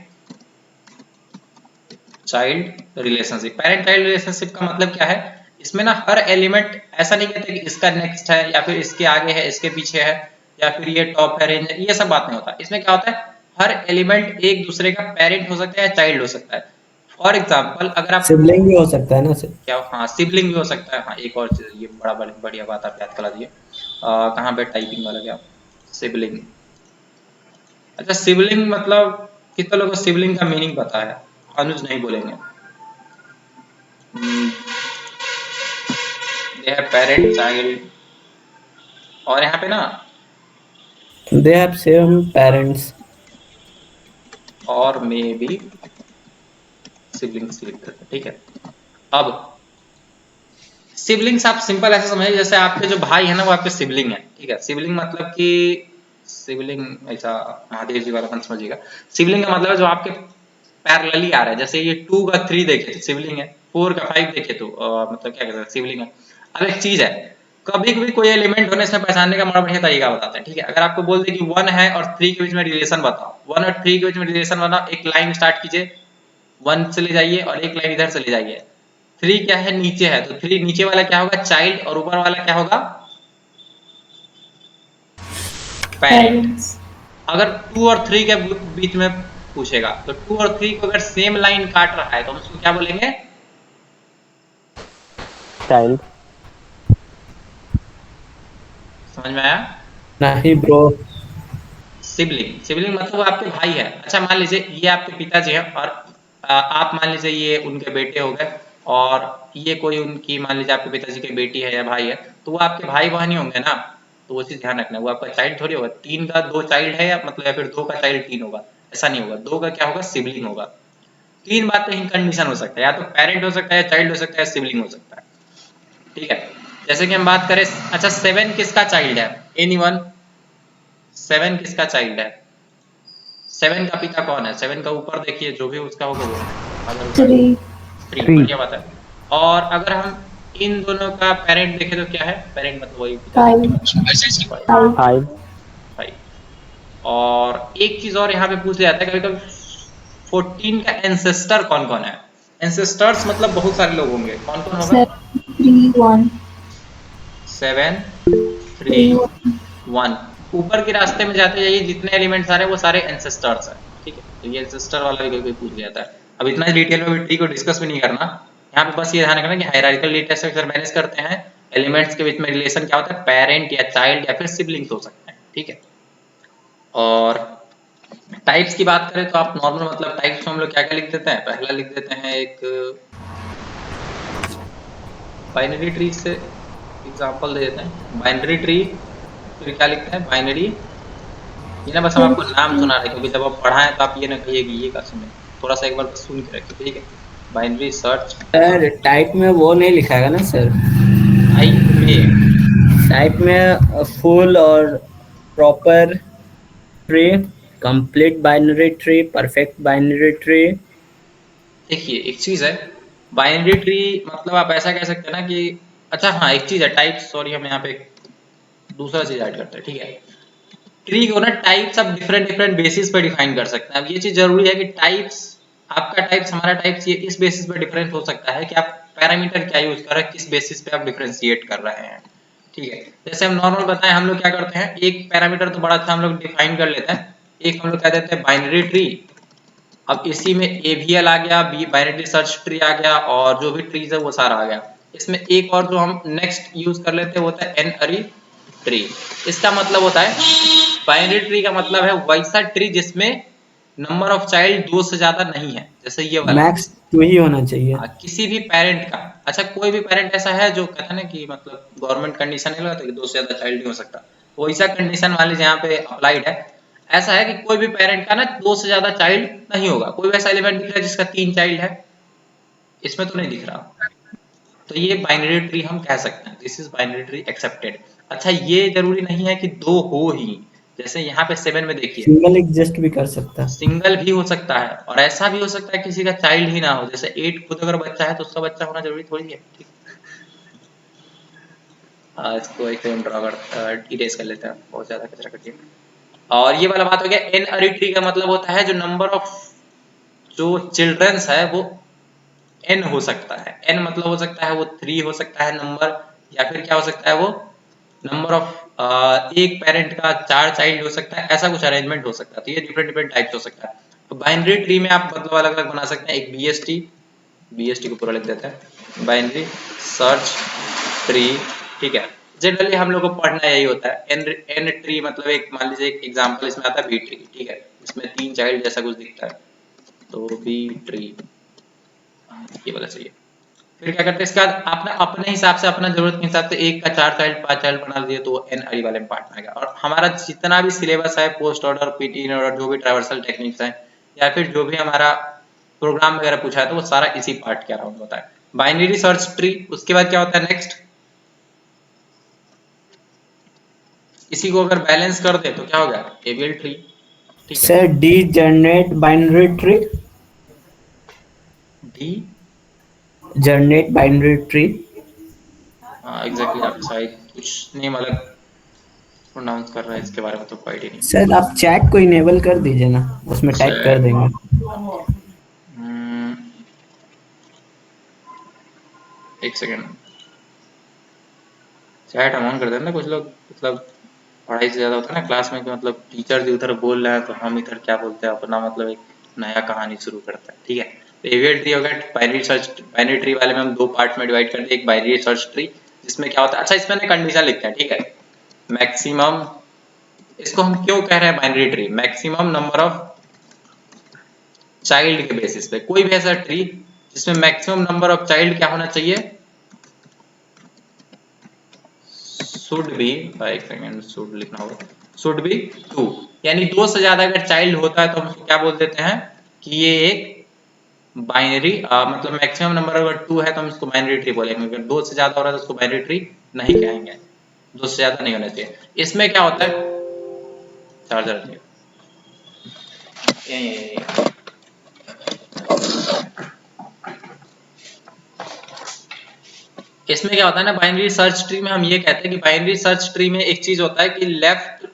child relationship. Parent child relationship का मतलब क्या है, इसमें ना हर एलिमेंट ऐसा नहीं कहते कि इसका नेक्स्ट है या फिर इसके आगे है, इसके पीछे है, या फिर ये टॉप है, रेंज है, ये सब बात नहीं होता। इसमें क्या होता है, हर एलिमेंट एक दूसरे का पेरेंट हो सकता है या चाइल्ड हो सकता है। फॉर एग्जाम्पल अगर आप सिबलिंग भी हो सकता है ना सर? क्या, हाँ सिबलिंग भी हो सकता है। हाँ एक और चीज, ये बड़ा बढ़िया बात आप याद करा दिए। कहाँ पे टाइपिंग वाला क्या, सिबलिंग। अच्छा सिबलिंग मतलब कितने लोगों को सिबलिंग का मीनिंग पता है? अनुज नहीं बोलेंगे। दे हैव पेरेंट चाइल्ड, और यहाँ पे ना दे हैव सेम पेरेंट्स। और मे बी सिबलिंग्स लिख देते हैं, ठीक है। अब सिबलिंग्स आप सिंपल ऐसे समझिए, जैसे आपके जो भाई है ना वो आपके सिबलिंग है, ठीक है। सिबलिंग मतलब कि सिबलिंग ऐसा महादेव जी वाला समझिएगा। सिबलिंग का मतलब है जो आपके पैरेलली आ रहा है, जैसे ये 2 का 3 देखे तो सिबलिंग है, 4 का 5 देखे तो मतलब क्या कहते हैं, सिबलिंग है। अब एक चीज है, कभी कभी कोई एलिमेंट होने से पहचानने का बड़ा बढ़िया तरीका बताते हैं, ठीक है। अगर आपको बोल दे कि 1 है और 3 के बीच में रिलेशन बताओ, 1 और 3 के बीच में रिलेशन बताओ, एक लाइन स्टार्ट कीजिए, 1 से ले जाइए और एक लाइन इधर से ले जाइए। 3 क्या है, नीचे है, तो 3 नीचे वाला क्या होगा, चाइल्ड, और ऊपर वाला क्या होगा, पेरेंट। Parents. अगर 2 और 3 के बीच में पूछेगा तो 2 और 3 को अगर सेम लाइन काट रहा है तो हम उसको क्या बोलेंगे, चाइल्ड। समझ में आया? नहीं ब्रो। सिबलिंग, सिबलिंग मतलब वो आपके भाई है। अच्छा मान लीजिए ये आपके पिताजी हैं और आप मान लीजिए ये उनके बेटे हो गए, और ये कोई उनकी मान लीजिए आपके पिताजी की बेटी है या भाई है, तो वो आपके भाई बहन ही होंगे ना। तो वो चीज ध्यान रखना, वो आपका चाइल्ड थोड़ी होगा। 3 का 2 चाइल्ड है, या मतलब या फिर 2 का चाइल्ड 3 होगा, ऐसा नहीं होगा। 2 का क्या होगा, सिबलिंग होगा। 3 बातें ही कंडीशन हो सकता है, या तो पेरेंट हो सकता है, चाइल्ड हो सकता है, सिबलिंग हो सकता है, ठीक है। जैसे कि हम बात करें, अच्छा 7 किसका चाइल्ड है, एनीवन? 7 किसका चाइल्ड है? 7 का पिता कौन है? 7 का ऊपर देखिए, जो भी उसका होगा वो, अगर उसका 3. 3, बढ़िया बात है। और अगर हम इन दोनों का पेरेंट देखें तो क्या है, पेरेंट मतलब वही पिताजी 5. 5। 5। 5। और एक चीज और यहाँ पे पूछ लिया जाता है कभी कभी, 14 का एंसेस्टर कौन कौन है? एंसेस्टर्स मतलब बहुत सारे लोग होंगे, कौन कौन होगा? 7, 3, 1. 7, 3, 3, 1. 1। ऊपर के रास्ते में जाते जाइए, जितने एलिमेंट्स आ रहे हैं वो सारे एंसेस्टर्स हैं, ठीक है। तो ये एंसेस्टर वाला भी कभी पूछ लिया जाता है। अब इतना डिटेल में ट्री को डिस्कस भी नहीं करना, यहाँ पे बस ये ध्यान रखना कि हायरार्किकल डेटा स्ट्रक्चर मैनेज करते हैं, एलिमेंट्स के बीच में रिलेशन क्या होता है, पेरेंट या चाइल्ड या फिर सिबलिंग्स हो सकते हैं, ठीक है। और टाइप्स की बात करें तो आप नॉर्मल मतलब टाइप्स में हम लोग क्या क्या लिख देते हैं, पहला लिख देते हैं एक बाइनरी ट्री से एग्जांपल दे देते हैं, बाइनरी ट्री। फिर क्या लिखते हैं, बाइनरी। ये ना बस हम आपको नाम सुना रहे, क्योंकि जब आप पढ़ाएं तो आप ये ना कहिए कि ये का सुने, थोड़ा सा एक बार सुन के रखिए, ठीक है। बाइनरी सर्च, सर टाइप में वो नहीं लिखाएगा ना सर? टाइप में, टाइप में फुल और proper tree, complete binary tree, perfect binary tree. देखिए एक चीज है, बाइनरी ट्री मतलब आप ऐसा कह सकते हैं ना कि, अच्छा हाँ एक चीज है, टाइप, सॉरी हम यहाँ पे दूसरा चीज ऐड करते हैं, ठीक है। ट्री को ना टाइप्स आप डिफरेंट डिफरेंट बेसिस पे डिफाइन कर सकते हैं। अब ये चीज जरूरी है कि टाइप्स, आपका टाइप्स हमारा टाइप्स, ये इस बेसिस पे डिफरेंट हो सकता है कि आप पैरामीटर क्या यूज कर रहे हैं, किस बेसिस पे आप डिफरेंशिएट कर रहे हैं, ठीक है। जैसे हम नॉर्मल बताएं, हम लोग क्या करते हैं, एक पैरामीटर तो बड़ा अच्छा हम लोग डिफाइन कर लेते हैं, एक हम लोग कह देते हैं बाइनरी ट्री। अब इसी में AVL आ गया, बाइनरी सर्च ट्री आ गया, और जो भी ट्रीज है वो सारा आ गया। इसमें एक और जो हम नेक्स्ट यूज कर लेते हैं वो होता है एनअरी ट्री। इसका मतलब होता है, बाइनरी ट्री का मतलब है वैसा ट्री जिसमें नंबर ऑफ चाइल्ड 2 से ज्यादा नहीं है, जैसे ये वाला। मैक्स 2 ही होना चाहिए। किसी भी पेरेंट का, अच्छा कोई भी पेरेंट ऐसा है जो कहता है ना कि मतलब गवर्नमेंट कंडीशन नहीं लगाता कि 2 से ज्यादा चाइल्ड नहीं हो सकता, वैसा कंडीशन मान लीजिए यहाँ पे अप्लाइड है। ऐसा है कि कोई भी पेरेंट का ना 2 से ज्यादा चाइल्ड नहीं होगा। कोई वैसा एलिमेंट दिख रहा है जिसका 3 चाइल्ड है? इसमें तो नहीं दिख रहा, तो ये बाइनरी ट्री हम कह सकते हैं, this is binary tree accepted. अच्छा ये जरूरी नहीं है कि 2 हो ही, जैसे यहाँ पे 7 में देखिए सिंगल एग्जिस्ट भी कर सकता है। सिंगल भी हो सकता है और ऐसा भी हो सकता है किसी का चाइल्ड ही ना हो, जैसे 8 खुद अगर बच्चा है तो उसका बच्चा होना जरूरी थोड़ी है, ठीक। इसको एक ड्रॉ कर इरेज कर लेते हैं, बहुत ज्यादा कचरा कर दिया। और ये वाला बात हो गया। एन अरी ट्री का मतलब होता है जो नंबर ऑफ जो चिल्ड्रंस है वो n हो सकता है। n मतलब हो सकता है वो 3 हो सकता है नंबर, या फिर क्या हो सकता है वो नंबर ऑफ एक पेरेंट का 4 चाइल्ड हो सकता है, ऐसा कुछ अरेंजमेंट हो सकता है। तो ये डिफरेंट डिफरेंट टाइप्स हो सकता है। तो बाइनरी ट्री में आप मतलब अलग अलग बना सकते हैं। एक बीएसटी को पूरा लिख देते हैं, बाइनरी सर्च ट्री, ठीक है। जनरली हम लोग को पढ़ना यही होता है। एन ट्री मतलब एक, मान लीजिए एक एग्जांपल इसमें आता है बी ट्री, ठीक है, इसमें 3 चाइल्ड जैसा कुछ दिखता है, तो बी ट्री ये वाला चाहिए। फिर क्या करते हैं इसके बाद आपने अपने हिसाब से अपना जरूरत के हिसाब से 1 का 4 चाइल्ड 5 चाइल्ड बना दिए तो एन आई वाले में पार्ट में आएगा। और हमारा जितना भी सिलेबस है post order PT in order जो भी ट्रावर्सल टेक्निक्स है या फिर जो भी हमारा प्रोग्राम वगैरह पूछा है तो वो सारा इसी पार्ट के अराउंड होता है। बाइनरी सर्च ट्री, उसके बाद क्या होता है नेक्स्ट, इसी को अगर बैलेंस कर दे तो क्या हो गया एवीएल ट्री, ठीक है। Sir D generate binary tree, D generate binary tree. हाँ एग्जैक्टली, आप शायद कुछ नेम अलग प्रोनाउंस कर रहा है, इसके बारे में तो कोई आइडिया नहीं। सर आप चैट को इनेबल कर दीजिए ना, उसमें टाइप कर देंगे। एक सेकेंड, चैट हम ऑन कर देना। कुछ लोग मतलब पढ़ाई से ज्यादा होता है ना क्लास में कि मतलब टीचर जी उधर बोल रहे हैं तो हम इधर क्या बोलते हैं अपना मतलब एक नया कहानी शुरू करता है, ठीक है। तो एवीएल ट्री हो गया। बाइनरी ट्री वाले में हम 2 पार्ट में डिवाइड कर दिए, एक बाइनरी सर्च ट्री जिसमें क्या होता है, अच्छा इसमें कंडीशन लिखते हैं, ठीक है। मैक्सिमम, इसको हम क्यों कह रहे हैं binary tree, maximum number of child के बेसिस पे। कोई भी ऐसा ट्री जिसमें मैक्सिमम नंबर ऑफ चाइल्ड क्या होना चाहिए, शुड बी, एक सेकेंड, शुड लिखना होगा, शुड बी 2, यानी 2 से ज्यादा अगर चाइल्ड होता है तो हम उसको क्या बोल देते हैं कि ये एक बाइनरी मतलब मैक्सिमम नंबर अगर 2 है तो हम इसको बाइनरी ट्री बोलेंगे। अगर 2 से ज्यादा हो रहा है तो उसको बाइनरी ट्री नहीं कहेंगे, 2 से ज्यादा नहीं होना चाहिए। इसमें क्या होता है, चार्जर इसमें क्या होता है ना, बाइनरी सर्च ट्री में हम ये कहते हैं कि बाइनरी सर्च ट्री में एक चीज होता है कि लेफ्ट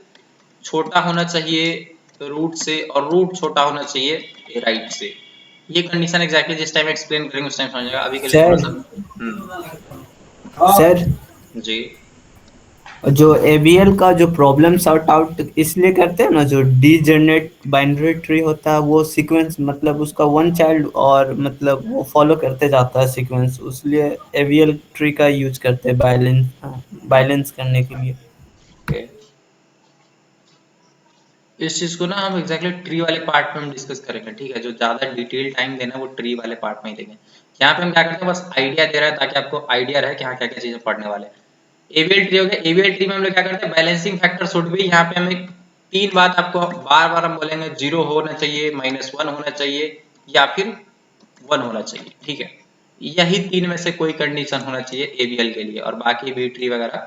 छोटा होना चाहिए रूट से और रूट छोटा होना चाहिए राइट से। ये कंडीशन एग्जैक्टली जिस टाइम एक्सप्लेन करेंगे उस टाइम समझेगा, अभी के लिए थोड़ा सर सा सर जी। जो एवीएल का जो प्रॉब्लम सॉर्ट आउट इसलिए करते हैं ना, जो डी जनरेट बाइनरी ट्री होता है वो सीक्वेंस मतलब उसका 1 चाइल्ड और मतलब वो फॉलो करते जाता है सीक्वेंस, इसलिए एवीएल ट्री का यूज करते हैं बैलेंस करने के लिए। ओके, इस चीज को ना हम एग्जैक्टली ट्री वाले पार्ट में हम डिस्कस करेंगे, ठीक है। जो ज्यादा डिटेल टाइम देना वो ट्री वाले पार्ट में ही देंगे। यहाँ पे हम क्या करते हैं बस आइडिया दे रहा है ताकि आपको आइडिया रहे कि हाँ क्या क्या चीजें पढ़ने वाले हैं। एवीएल ट्री हो गया। एवीएल ट्री में हम लोग क्या करते हैं, बैलेंसिंग फैक्टर शुड भी, यहाँ पे हम एक 3 बात आपको बार बार हम बोलेंगे, 0 होना चाहिए, -1 होना चाहिए या फिर 1 होना चाहिए, ठीक है। यही 3 में से कोई कंडीशन होना चाहिए एवीएल के लिए, और बाकी भी ट्री वगैरह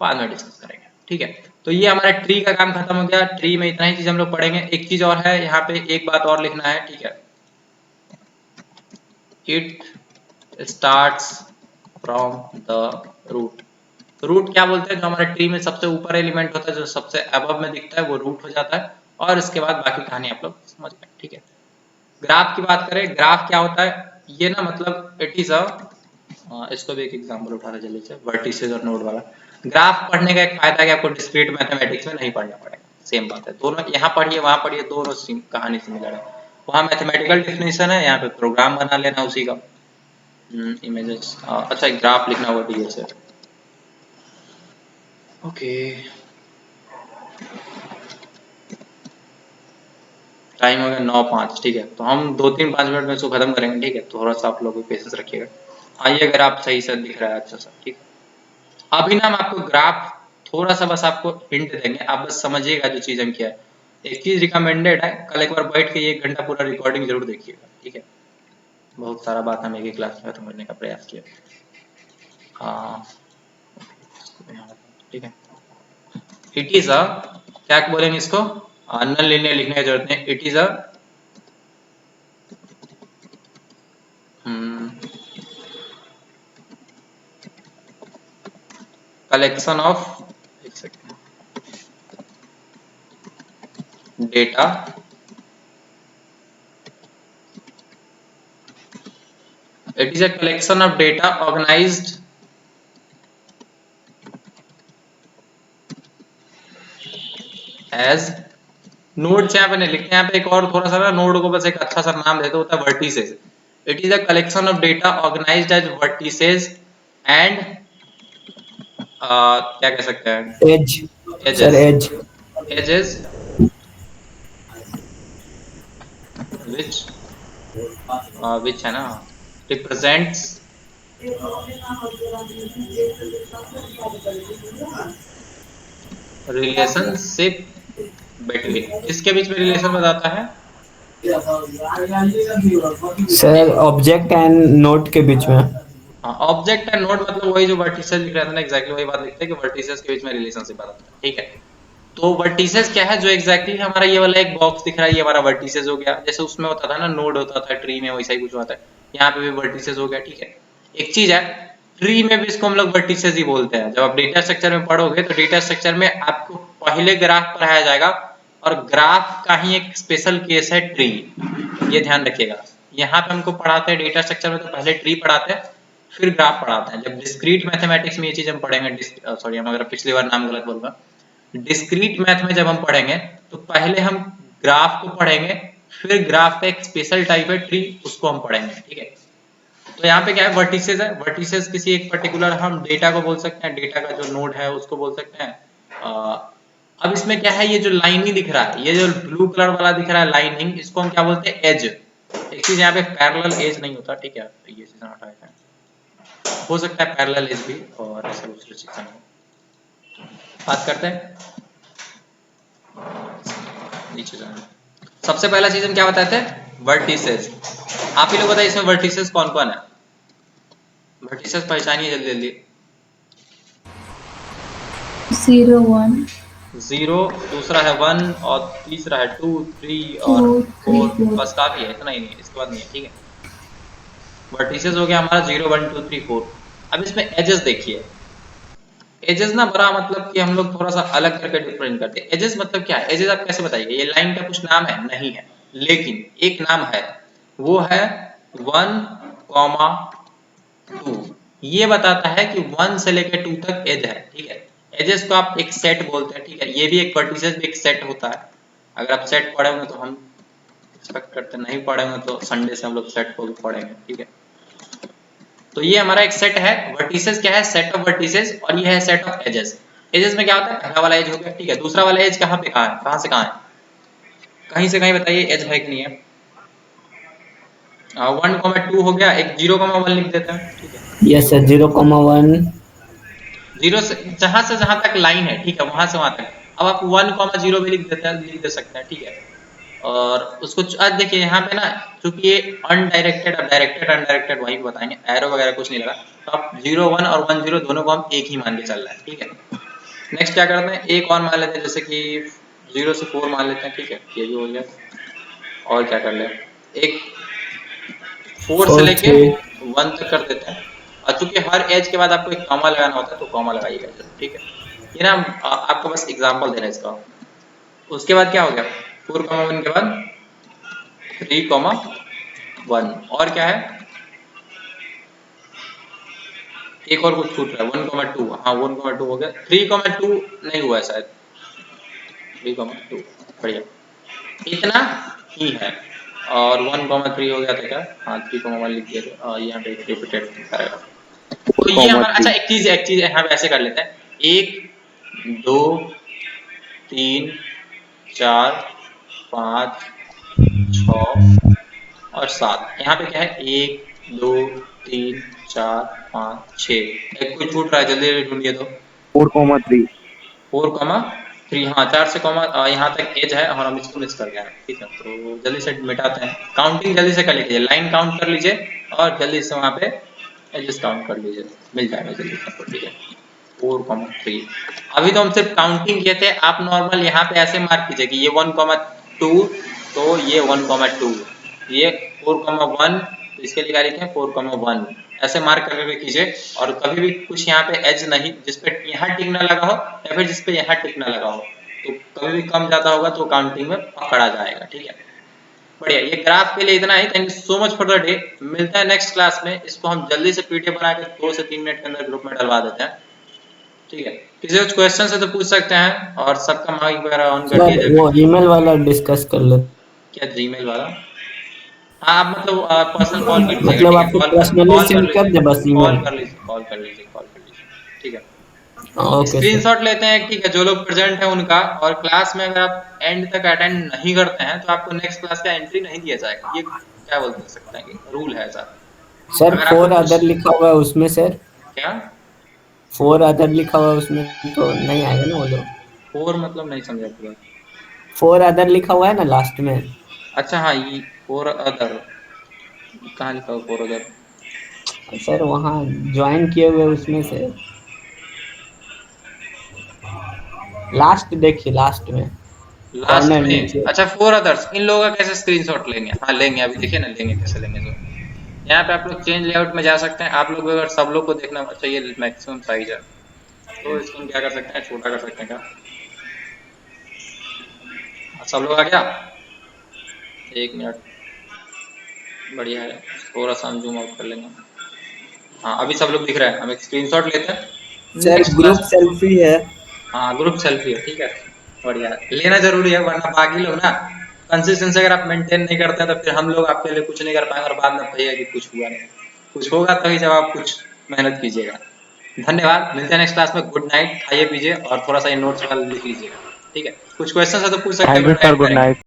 बाद में डिस्कस करेंगे, ठीक है। तो ये हमारा ट्री का काम खत्म हो गया। ट्री में इतना ही चीज हम लोग पढ़ेंगे। एक चीज और है यहाँ पे, एक बात और लिखना है, ठीक है। It starts from the root. Root क्या बोलते हैं, जो हमारे ट्री में सबसे ऊपर एलिमेंट होता है, जो सबसे अबव में दिखता है वो रूट हो जाता है, और इसके बाद बाकी कहानी आप लोग समझ गए, ठीक है। ग्राफ की बात करें, ग्राफ क्या होता है, ये ना मतलब इट इज अ, इसको भी एक एग्जांपल उठाना जल्दी से, वर्टिसेस और नोड वाला। ग्राफ पढ़ने का एक फायदा है कि आपको डिस्क्रीट मैथमेटिक्स में नहीं पढ़ना पड़ेगा। सेम बात है, दोनों यहाँ पढ़िए वहां पढ़िए, दोनों कहानी सिमिलर है। वहां मैथमेटिकल डेफिनेशन है, यहाँ पे प्रोग्राम बना लेना उसी का। इमेजेस, अच्छा एक ग्राफ लिखना होगा डी से, ओके। टाइम हो गया 9:05, ठीक है। तो हम 2-3-5 मिनट में इसको खत्म करेंगे, ठीक है। थोड़ा सा आप लोग पेशेंस रखिएगा। आइए, अगर आप सही से दिख रहा है अच्छा सा, ठीक है। अभी ना हम आपको ग्राफ थोड़ा सा बस आपको हिंट देंगे, आप बस समझिएगा जो चीज हम किया है। एक चीज रिकमेंडेड है, कल एक बार बैठ के 1 घंटा पूरा रिकॉर्डिंग जरूर देखिएगा, ठीक है। बहुत सारा बात हम एक ही क्लास में खत्म करने का प्रयास किया। हाँ, ठीक है। इट इज अ, क्या बोलेंगे इसको, नॉन लीनियर लिखने की जरूरत नहीं, it is a collection of, एक second, data it is a collection of data organized as nodes. यहाँ पे नहीं लिखते, यहाँ पे एक और थोड़ा सा ना नोड को बस एक अच्छा सा नाम देते होता है vertices. It is a collection of data organized as vertices and क्या कह सकते हैं, edge, sir edges, edge. Edges which which है ना, रिप्रेजेंट्स रिलेशनशिप बिटवीन, किसके बीच में रिलेशन बताता है, सर ऑब्जेक्ट एंड नोट के बीच में। ऑब्जेक्ट एंड नोड, मतलब वही जो वर्टिसेस लिख रहा था ना, एग्जैक्टली वही बात लिखते हैं कि वर्टिसेस के बीच में रिलेशनशिप बताता है। ठीक है, तो वर्टिसेस क्या है, जो एग्जैक्टली हमारा ये वाला एक बॉक्स दिख रहा है, ये हमारा वर्टिसेस हो गया। जैसे उसमें होता था ना नोड होता था ट्री में, वैसा ही कुछ होता है यहाँ पे भी वर्टिसेस हो गया। ठीक है, एक चीज है, ट्री में भी इसको हम लोग वर्टिसेस ही बोलते हैं। जब आप डेटा स्ट्रक्चर में पढ़ोगे तो डेटा स्ट्रक्चर में आपको पहले ग्राफ पढ़ाया जाएगा, और ग्राफ का ही एक स्पेशल केस है ट्री, ये ध्यान रखिएगा। यहाँ पे हमको पढ़ाते हैं डेटा स्ट्रक्चर में तो पहले ट्री पढ़ाते हैं, फिर ग्राफ पढ़ाते हैं। जब डिस्क्रीट मैथमेटिक्स में ये चीज हम पढ़ेंगे, सॉरी हम अगर पिछली बार नाम गलत बोल रहा, डिस्क्रीट मैथ में जब हम पढ़ेंगे तो पहले हम ग्राफ को पढ़ेंगे, फिर ग्राफ का एक स्पेशल टाइप है ट्री, उसको हम पढ़ेंगे। ठीक है, तो यहाँ पे क्या है, वर्टिसेस है। वर्टिसेस किसी एक पर्टिकुलर हम डेटा को बोल सकते हैं, डेटा का जो नोड है उसको बोल सकते हैं। अब इसमें क्या है, ये जो लाइनिंग दिख रहा है, ये जो ब्लू कलर वाला दिख रहा है लाइनिंग, इसको हम क्या बोलते हैं, एज। एक चीज यहाँ पे पैरेलल एज नहीं होता। ठीक है, तो ये चीज हटा देते हैं, हो सकता है पैरेलल एज भी, और ऐसा दूसरी चीज बात करते हैं। नीचे जाना, सबसे पहला चीज हम क्या बताते हैं, वर्टिसेस। आप ही लोग बताइए इसमें वर्टिसेस कौन कौन है, वर्टिसेस पहचानिए जल्दी जल्दी। 0 1 जीरो, दूसरा है 1, और तीसरा है 2 3 और 2 3 4, 4 बस काफी है, इतना ही नहीं है, इसके बाद नहीं है। ठीक है, वर्टिसेस हो गया हमारा 0 1 2 3 4। अब इसमें एजेस देखिए, एजेस ना बड़ा मतलब कि हम लोग थोड़ा सा अलग करके डिफरेंट करते हैं। एजेस मतलब क्या है, एजेस आप कैसे बताइए, ये लाइन का कुछ नाम है नहीं है, लेकिन एक नाम है, वो है 1, 2। ये बताता है कि 1 से लेकर 2 तक एज है। ठीक है, एजेस को आप एक सेट बोलते हैं। ठीक है, ये भी एक वर्टिसेस भी एक सेट होता है। अगर आप सेट पढ़े होंगे तो हम एक्सपेक्ट करते नहीं, पढ़े होंगे तो संडे से हम लोग सेट को भी पढ़ेंगे। ठीक है, तो ये हमारा एक सेट है। वर्टिसेस क्या है, सेट ऑफ वर्टिसेस, और ये है सेट ऑफ एजेस। एजेस में क्या होता है, पहला वाला एज हो गया। ठीक है, दूसरा वाला एज कहाँ पे कहाँ है, कहाँ से कहाँ है, कहीं से कहीं बताइए एज है कि नहीं है। 1, 2 हो गया, एक 0, 1 लिख देते हैं। ठीक है, यस सर, 0,1। जीरो से जहां तक लाइन है, ठीक है, वहां से वहां तक। अब आप 1, 0 भी लिख देते हैं, लिख दे सकते हैं। ठीक है, और उसको आज देखिए यहाँ पे ना, चूंकि ये अनडायरेक्टेड, अब डायरेक्टेड अनडायरेक्टेड वही बताएंगे, एरो वगैरह कुछ नहीं लगा, तो आप 0 1 और 1 0 दोनों को हम एक ही मान के चल रहे हैं। ठीक है, नेक्स्ट क्या करते हैं, एक और मान लेते हैं, जैसे कि 0 से 4 मान लेते हैं। ठीक है, ये भी हो गया, और क्या कर ले, एक 4 से लेके 1 तक कर देते हैं। और चूंकि हर एज के बाद आपको एक कॉमा लगाना होता है, तो कॉमा लगाइएगा जरूर। ठीक है, ये ना आपको बस एग्जांपल देना है इसका। उसके बाद क्या हो गया, 4, 1 के बाद 3, 1, और क्या है, एक और कुछ छूट रहा है, 1, 2। हाँ 1, 2 हो गया, 3, 2 नहीं हुआ है शायद, 3, 2 बढ़िया, इतना ही है। और 1, 3 हो गया था क्या, हाँ 3, 1 लिख दिया था, यहाँ पे रिपीटेड करेगा। तो ये हमारा, अच्छा एक चीज यहाँ पे ऐसे कर लेते हैं, 1 2 3 4 5 6 और 7। यहाँ पे क्या है, 1 2 3 4 5 6, एक कोई छूट रहा है, जल्दी जल्दी ढूंढिए तो। 4,3 4,3, हाँ 4 से कॉमा यहाँ तक एज है, और हम इसको मिस कर गए हैं। ठीक है, तो जल्दी से मिटाते हैं, काउंटिंग जल्दी से कर लीजिए, लाइन काउंट कर लीजिए, और जल्दी से वहाँ पे एजेस काउंट कर लीजिए, मिल जाएगा जल्दी से आपको। ठीक है, 4,3। अभी तो हम सिर्फ काउंटिंग किए थे, आप नॉर्मल यहाँ पे ऐसे मार्क कीजिए कि ये 1,2, तो ये 1,2, ये 4,1, तो इसके लिए क्या लिखें 4,1, ऐसे मार्क करके कीजिए। और कभी भी कुछ यहाँ पे एज नहीं, जिसपे यहाँ टिक ना लगा हो या फिर जिसपे यहाँ टिक ना लगा हो, तो कभी भी कम ज्यादा होगा तो काउंटिंग में पकड़ा जाएगा, ठीक है। बढ़िया, ये ग्राफ के लिए इतना ही। Thank you so much for the day. मिलता है नेक्स्ट क्लास में। इसको हम जल्दी से पीडीएफ बना के 2 से 3 मिनट के अंदर ग्रुप में डलवा देते हैं, ठीक है। किसी कुछ क्वेश्चन है तो पूछ सकते हैं, और सबका माइक वगैरह ऑन कर सर दीजिए। वो ईमेल वाला डिस्कस कर ले, क्या जीमेल वाला? हाँ, आप मतलब पर्सनल कॉल कर लीजिएगा, मतलब ठीक है। आपको कॉल पर्सनली कर सेंड कर दे बस लीजिए, ईमेल। कॉल कर लीजिए, ठीक है। Okay sir. स्क्रीनशॉट लेते हैं, ठीक है, जो लोग प्रेजेंट है उनका। और क्लास में अगर आप एंड तक अटेंड नहीं करते हैं तो आपको नेक्स्ट क्लास का एंट्री नहीं दिया जाएगा। ये क्या बोल सकते हैं कि रूल है ऐसा। सर अगर आपको 4 अदर लिखा हुआ है उसमें सर, क्या 4 अदर लिखा हुआ है उसमें तो नहीं आएगा ना वो लोग। 4 मतलब नहीं समझा पूरा। 4 अदर लिखा हुआ है ना लास्ट में। अच्छा हाँ, ये 4 अदर कहाँ लिखा हुआ 4 अदर? सर वहाँ ज्वाइन किए हुए उसमें से लास्ट देखिए, लास्ट में लास्ट कॉर्नर में। नीचे। अच्छा 4 अदर्स, इन लोगों का कैसे स्क्रीनशॉट लेंगे? हाँ लेंगे, अभी देखिए ना लेंगे कैसे लेंगे। तो यहाँ पे आप लोग चेंज लेआउट में जा सकते हैं। आप लोग अगर सब लोग को देखना चाहिए मैक्सिमम साइज है, तो इसको हम क्या कर सकते हैं, छोटा कर सकते हैं क्या? सब लोग आ गया? 1 मिनट, बढ़िया है। थोड़ा सा हम जूम आउट कर लेंगे। हाँ अभी सब लोग दिख रहे हैं। हम एक स्क्रीनशॉट लेते हैं। Sir next group class, selfie है। हाँ ग्रुप सेल्फी है, ठीक है। बढ़िया, लेना जरूरी है, वरना बाकी लोग ना कंसिस्टेंसी अगर आप मेंटेन नहीं करते हैं तो फिर हम लोग आपके लिए कुछ नहीं कर पाएंगे, और बाद में कहिएगा कि कुछ हुआ नहीं। कुछ होगा तभी जब आप कुछ मेहनत कीजिएगा। धन्यवाद, मिलते हैं नेक्स्ट क्लास में। गुड नाइट, खाइए पीजिए और थोड़ा सा नोट्स वाला लिख लीजिएगा, ठीक है। कुछ क्वेश्चन है तो पूछ सकते हैं, thank you but sir, and good करेंगे। नाइट।